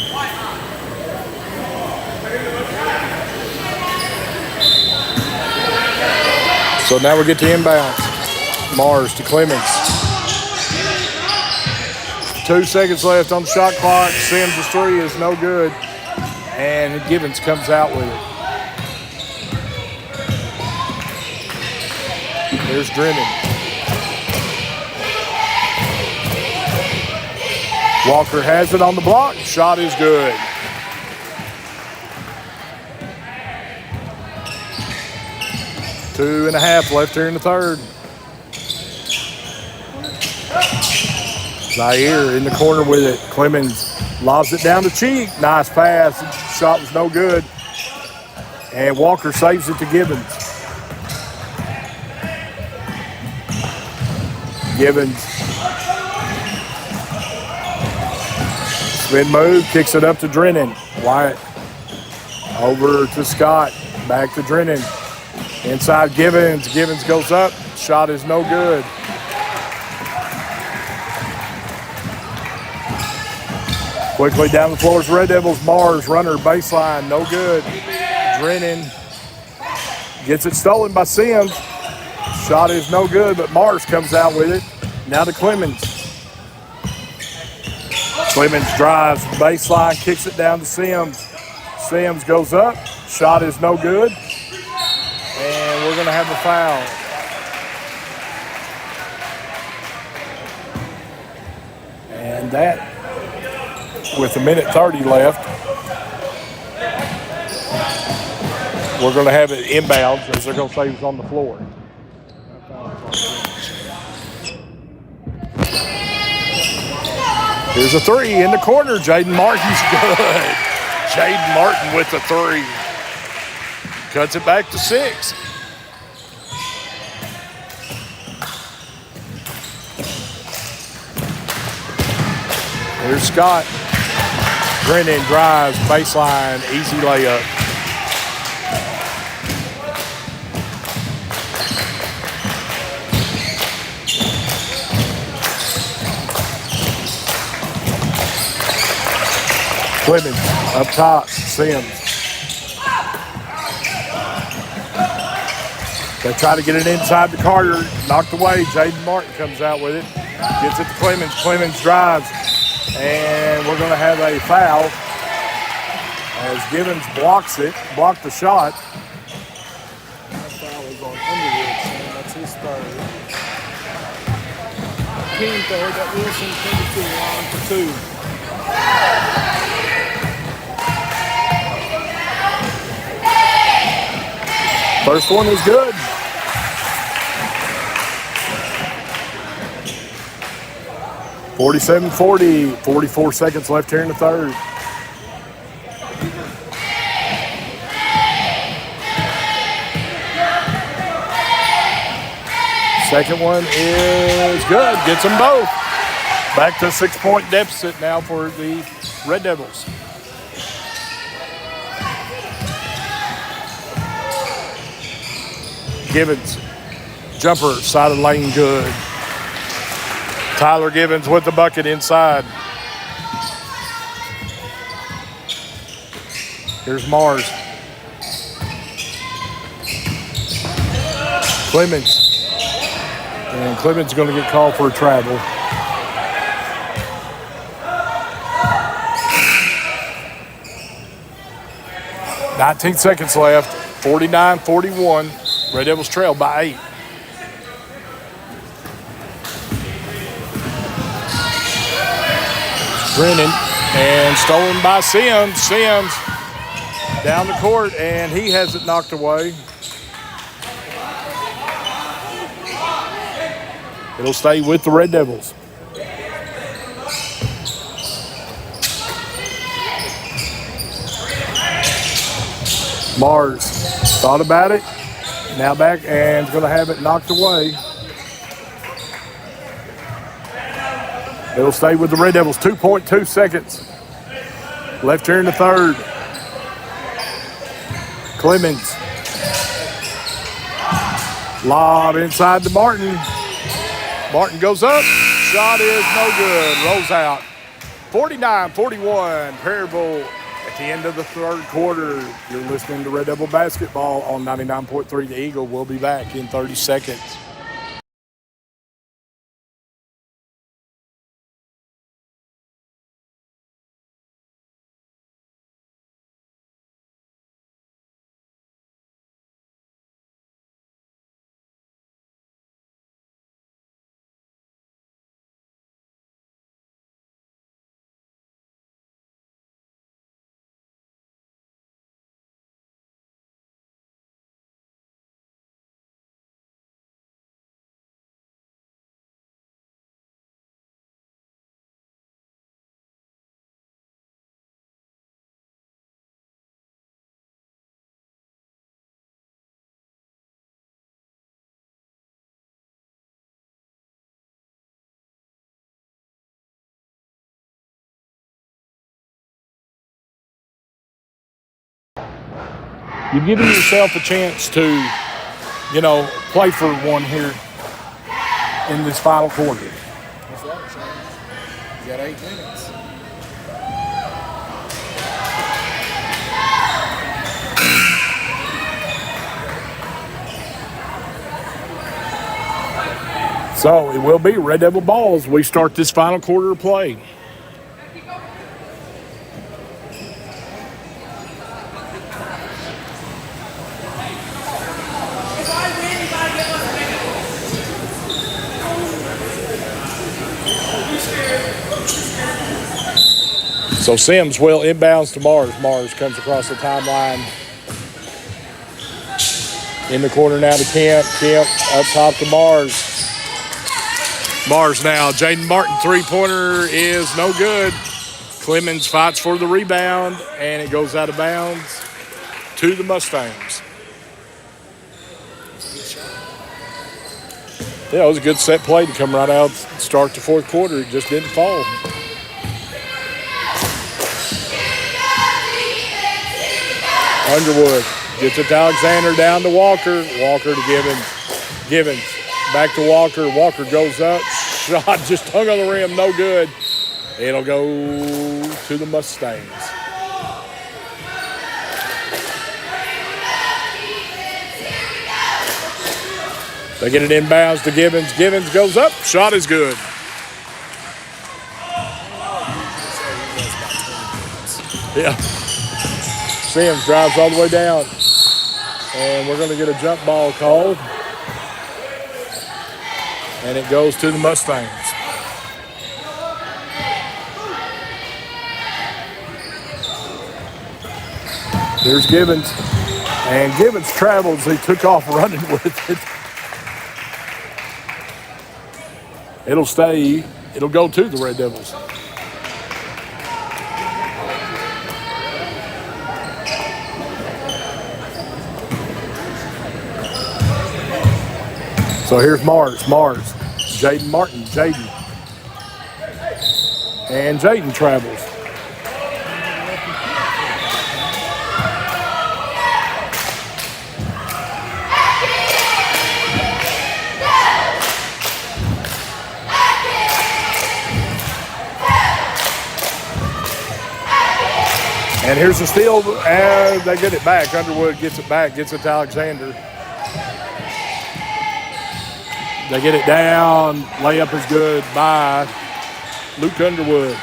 So now we get to inbound. Mars to Clemens. 2 seconds left on the shot clock. Sims' three is no good. And Givens comes out with it. There's Drennan. Walker has it on the block. Shot is good. Two and a half left here in the third. Zaire in the corner with it. Clemens lobs it down the cheek. Nice pass. Shot was no good. And Walker saves it to Gibbons. Gibbons. Spin move, kicks it up to Drennan. Wyatt over to Scott. Back to Drennan. Inside Gibbons. Gibbons goes up. Shot is no good. Quickly down the floor is Red Devils. Mars, runner, baseline, no good. Drennan gets it stolen by Sims. Shot is no good, but Mars comes out with it. Now to Clemens. Clemens drives baseline, kicks it down to Sims. Sims goes up. Shot is no good. And we're going to have a foul. And that, with 1:30 left, we're going to have it inbounds as they're going to say it was on the floor. Here's a three in the corner. Jaden Martin's good. Jaden Martin with the three. Cuts it back to 6. Here's Scott. Drennan drives, baseline, easy layup. Clemens up top, Sims. They try to get it inside the Carter, knocked away. Jaden Martin comes out with it, gets it to Clemens. Clemens drives, and we're going to have a foul as Givens blocked the shot. That foul is on Underwood, Shane. That's his third. King third, that Wilson came to the line for 2. First one is good. (47-40). 44 seconds left here in the third. Second one is good. Gets them both. Back to a 6-point deficit now for the Red Devils. Givens, jumper, side of the lane, good. Tyler Givens with the bucket inside. Here's Mars. Clemens. And Clemens is going to get called for a travel. 19 seconds left. 49-41. Red Devils trail by 8. Brennan and stolen by Sims. Sims down the court, and he has it knocked away. It'll stay with the Red Devils. Mars thought about it. Now back and is going to have it knocked away. It'll stay with the Red Devils. 2.2 seconds left here in the third. Clemens. Lob inside to Martin. Martin goes up. Shot is no good. Rolls out. 49-41. Perryville at the end of the third quarter. You're listening to Red Devil Basketball on 99.3 The Eagle. We'll be back in 30 seconds. You've given yourself a chance to, play for one here in this final quarter. That's right, Shane. You got 8 minutes. So it will be Red Devil ball as we start this final quarter of play. So Sims will inbounds to Mars. Mars comes across the timeline. In the corner now to Kemp. Kemp up top to Mars. Mars now. Jaden Martin three-pointer is no good. Clemens fights for the rebound, and it goes out of bounds to the Mustangs. Yeah, it was a good set play to come right out, start the fourth quarter. It just didn't fall. Underwood gets it to Alexander, down to Walker. Walker to Gibbons. Gibbons back to Walker. Walker goes up. Shot just hung on the rim, no good. It'll go to the Mustangs. They get it inbounds to Gibbons. Gibbons goes up. Shot is good. Yeah. Sims drives all the way down. And we're going to get a jump ball called. And it goes to the Mustangs. There's Gibbons. And Gibbons travels. He took off running with it. It'll stay. It'll go to the Red Devils. So here's Mars. Jaden Martin. And Jaden travels. And here's the steal, and they get it back. Underwood gets it back, gets it to Alexander. They get it down. Layup is good by Luke Underwood.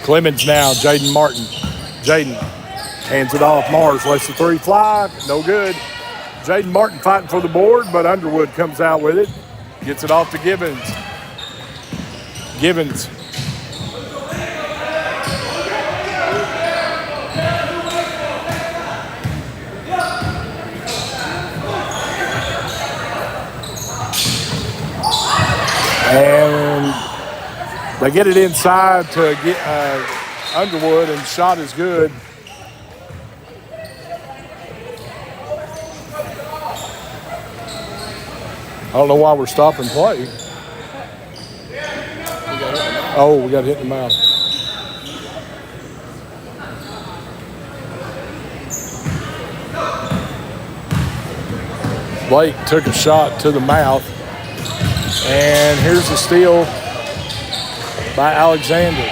Clemens now, Jaden Martin. Jaden hands it off. Mars lets the three fly. No good. Jaden Martin fighting for the board, but Underwood comes out with it. Gets it off to Gibbons. Gibbons. And they get it inside to get Underwood, and shot is good. I don't know why we're stopping play. Oh, we got hit in the mouth. Blake took a shot to the mouth. And here's the steal by Alexander.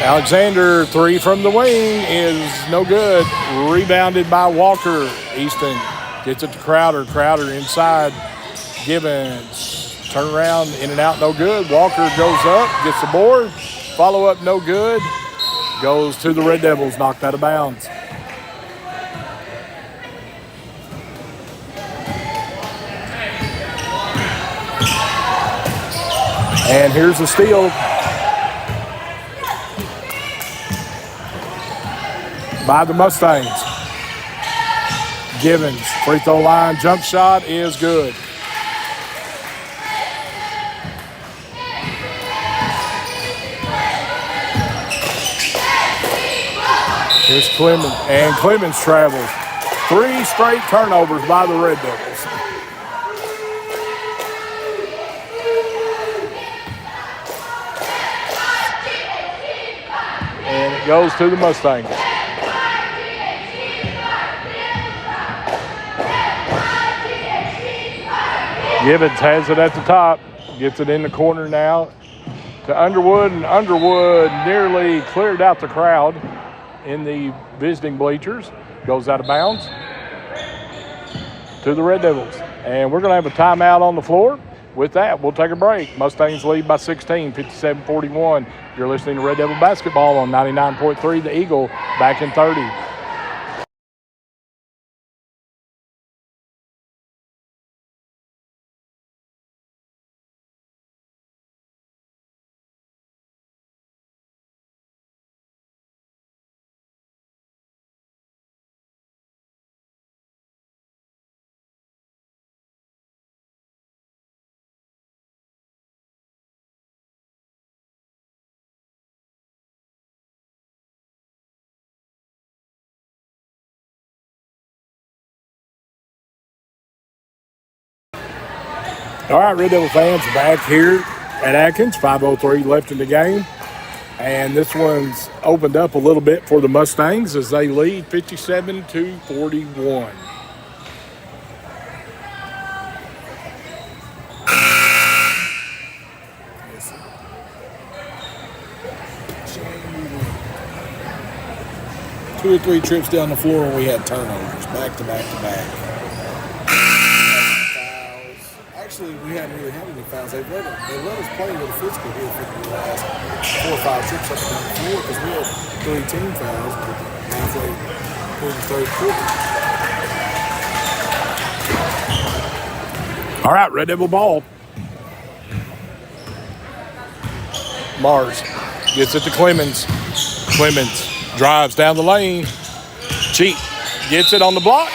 Alexander, three from the wing is no good. Rebounded by Walker. Easton gets it to Crowder. Crowder inside. Gibbons. Turn around, in and out, no good. Walker goes up, gets the board. Follow up, no good. Goes to the Red Devils, knocked out of bounds. And here's the steal by the Mustangs. Gibbons, free throw line, jump shot is good. Here's Clemens, and Clemens travels. 3 straight turnovers by the Red Devils. And it goes to the Mustangs. Gibbons has it at the top, gets it in the corner now to Underwood, and Underwood nearly cleared out the crowd in the visiting bleachers. Goes out of bounds to the Red Devils. And we're going to have a timeout on the floor. With that, we'll take a break. Mustangs lead by 16, 57-41. You're listening to Red Devil Basketball on 99.3 The Eagle, back in 30. All right, Red Devil fans, back here at Atkins. 5:03 left in the game. And this one's opened up a little bit for the Mustangs as they lead 57-41. Two or three trips down the floor when we had turnovers, back to back to back. Actually, we hadn't really had any fouls. They let us play with a physical here for the last 4 or 5 trips up and down the floor because we had 3 team fouls halfway through the third quarter. All right, Red Devil ball. Mars gets it to Clemens. Clemens drives down the lane. Cheat gets it on the block,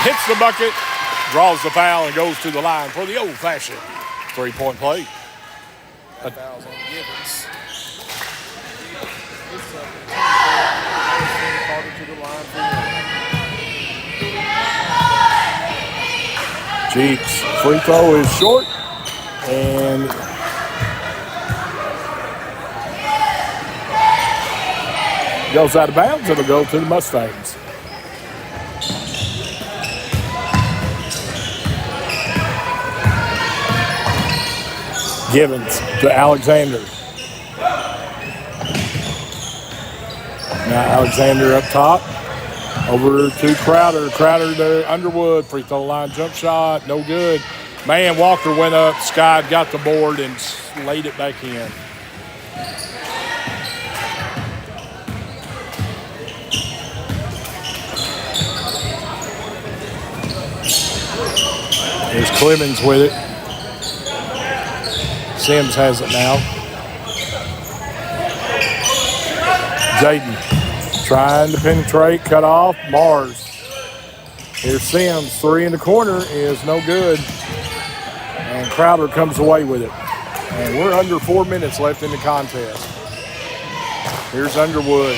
hits the bucket, draws the foul, and goes to the line for the old-fashioned 3-point play. Fouls on Gibbons. Cheeks, free throw is short, and goes out of bounds. It'll go to the Mustangs. Gibbons to Alexander. Now Alexander up top. Over to Crowder. Crowder to Underwood. Free throw line jump shot. No good. Man, Walker went up, skied, got the board, and laid it back in. Here's Clemens with it. Sims has it now. Jaden trying to penetrate, cut off. Mars. Here's Sims. 3 in the corner is no good. And Crowder comes away with it. And we're under 4 minutes left in the contest. Here's Underwood.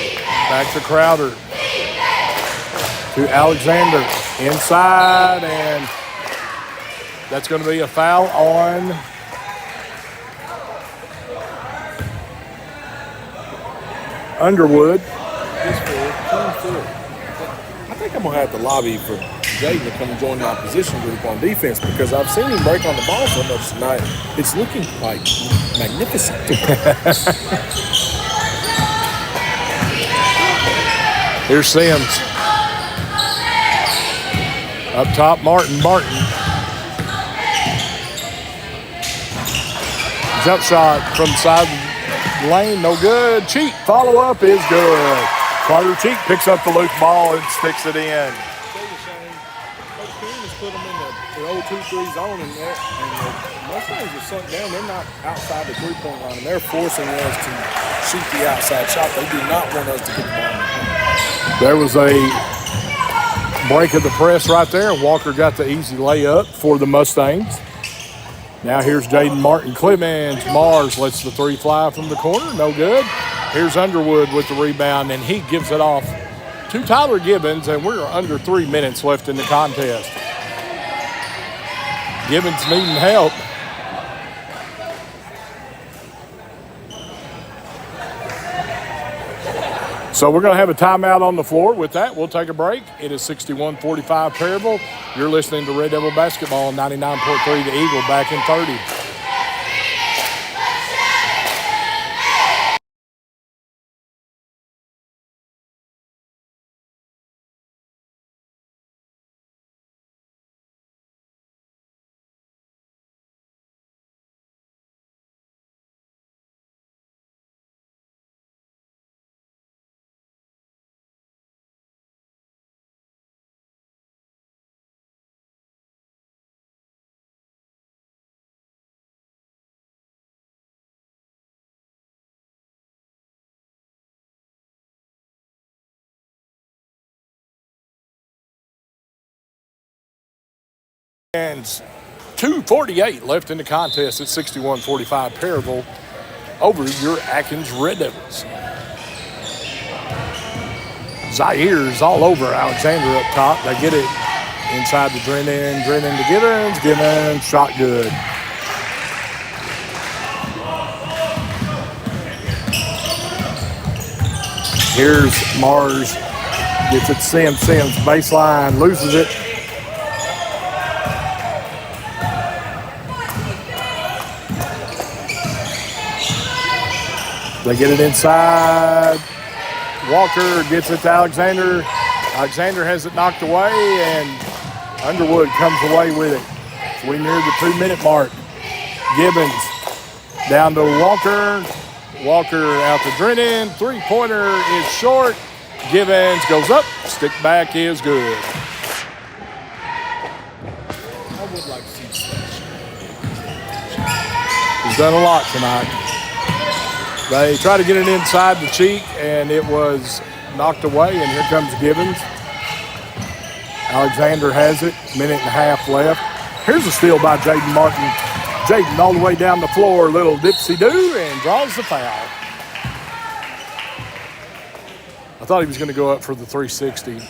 Back to Crowder. To Alexander. Inside, and that's going to be a foul on Underwood. I think I'm going to have to lobby for Jaden to come join my position group on defense because I've seen him break on the ball so much tonight. It's looking like magnificent. Here's Sims. Up top, Martin. Jump shot from the side of the lane, no good. Cheek, follow up is good. Carter Cheek picks up the loose ball and sticks it in. Coach King has put them in the 0-2-3 zone, and the Mustangs are sunk down. They're not outside the 3-point line, and they're forcing us to shoot the outside shot. They do not want us to get the ball. There was a break of the press right there, and Walker got the easy layup for the Mustangs. Now here's Jaden Martin. Clemens. Mars lets the 3 fly from the corner. No good. Here's Underwood with the rebound, and he gives it off to Tyler Gibbons, and we're under 3 minutes left in the contest. Gibbons needing help. So we're going to have a timeout on the floor. With that, we'll take a break. It is 61-45 Perryville. You're listening to Red Devil Basketball on 99.3 The Eagle, back in 30. And 2:48 left in the contest at 61-45 Perryville over your Atkins Red Devils. Zaire's all over Alexander up top. They get it inside to Drennan to Gibbons. Gibbons, shot good. Here's Mars, gets it to Sims, baseline, loses it. They get it inside. Walker gets it to Alexander. Alexander has it knocked away, and Underwood comes away with it. So we near the 2-minute mark. Gibbons down to Walker. Walker out to Drennan. 3-pointer is short. Gibbons goes up. Stick back is good. I would like to see Slash. He's done a lot tonight. They try to get it inside the cheek, and it was knocked away, and here comes Gibbons. Alexander has it, minute and a half left. Here's a steal by Jaden Martin. Jaden all the way down the floor, little dipsy-do, and draws the foul. I thought he was going to go up for the 360.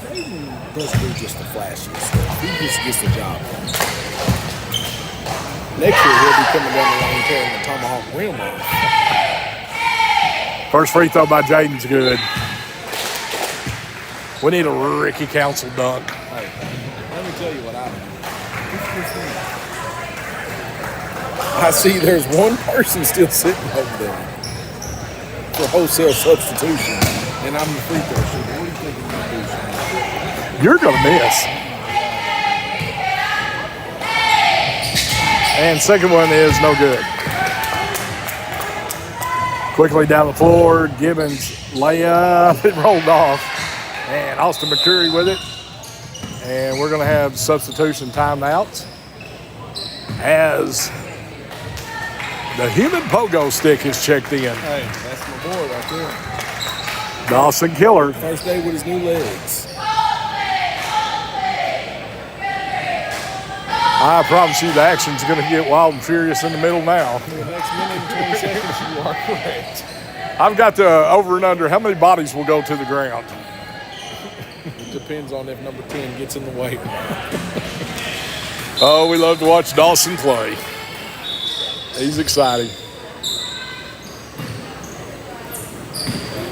Jaden doesn't do just the flashiest stuff. He just gets the job done. Next year, he'll be coming down the lane tearing the tomahawk rim off. First free throw by Jaden's good. We need a Ricky Council dunk. Hey, let me tell you what I do. I see there's one person still sitting over there for wholesale substitution, and I'm the free throw shooter. What do you think I'm going to do, Shane? You're going to miss. And second one is no good. Quickly down the floor, Gibbons layup, it rolled off. And Austin McCurry with it. And we're going to have substitution timeouts as the human pogo stick is checked in. Hey, that's my boy right there. Dawson Killer. First day with his new legs. I promise you the action's going to get wild and furious in the middle now. For the next minute and 20 seconds, you are correct. I've got the over and under. How many bodies will go to the ground? It depends on if number 10 gets in the way or not. Oh, we love to watch Dawson play. He's exciting.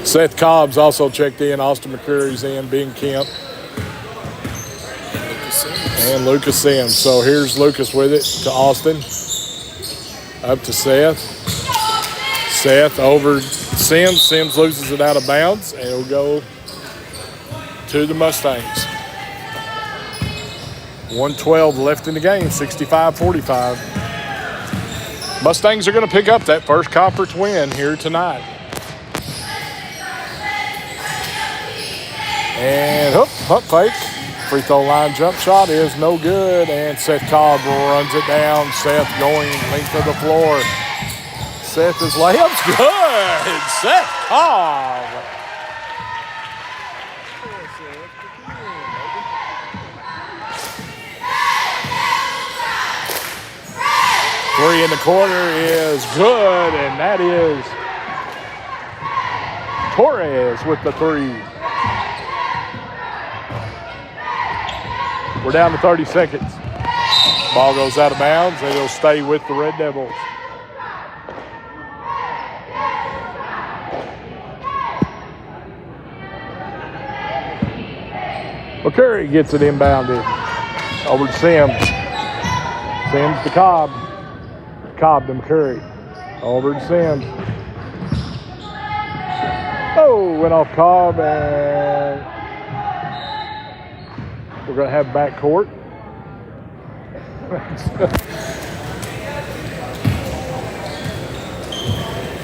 Seth Cobb's also checked in. Austin McCurry's in. Ben Kemp. And Lucas Sims. So here's Lucas with it to Austin. Up to Seth. Seth over Sims. Sims loses it out of bounds. And it'll go to the Mustangs. 1:12 left in the game. 65-45. Mustangs are going to pick up that first conference win here tonight. And hook fake. Free throw line jump shot is no good. And Seth Cobb runs it down. Seth going length of the floor. Seth's layup's good. Seth Cobb. Three in the corner is good, and that is Torres with the three. We're down to 30 seconds. Ball goes out of bounds, and it'll stay with the Red Devils. McCurry gets it inbounded. Over to Sims. Sims to Cobb. Cobb to McCurry. Over to Sims. Oh, went off Cobb, and we're going to have backcourt.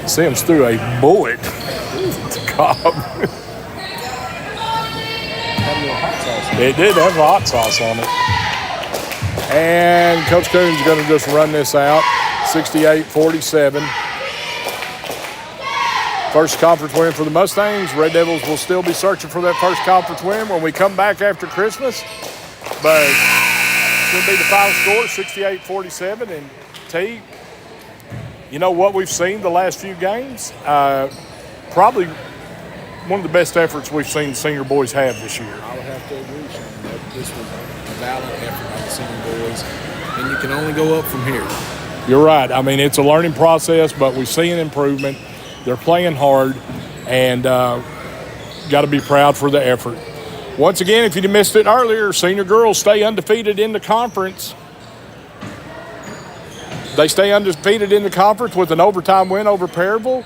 Sims threw a bullet to Cobb. It did have hot sauce on it. And Coach Coon's going to just run this out. 68-47. First conference win for the Mustangs. Red Devils will still be searching for that first conference win when we come back after Christmas. But it's going to be the final score, 68-47. And T, you know what we've seen the last few games? Probably one of the best efforts we've seen the senior boys have this year. I would have to agree, Sean. This was a valiant effort by the senior boys. And you can only go up from here. You're right. I mean, it's a learning process, but we see an improvement. They're playing hard, and got to be proud for the effort. Once again, if you missed it earlier, senior girls stay undefeated in the conference. They stay undefeated in the conference with an overtime win over Perryville,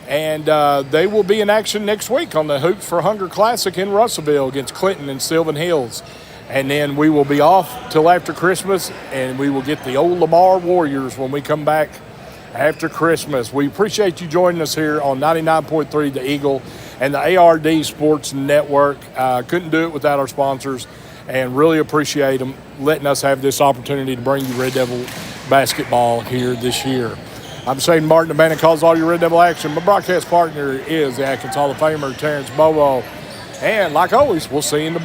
and they will be in action next week on the Hoops for Hunger Classic in Russellville against Clinton and Sylvan Hills. And then we will be off till after Christmas, and we will get the old Lamar Warriors when we come back after Christmas. We appreciate you joining us here on 99.3 The Eagle and the ARD Sports Network. Couldn't do it without our sponsors, and really appreciate them letting us have this opportunity to bring you Red Devil basketball here this year. I'm Shane Martin, the man that calls all your Red Devil action. My broadcast partner is the Atkins Hall of Famer, Terrence Bobo. And like always, we'll see you in the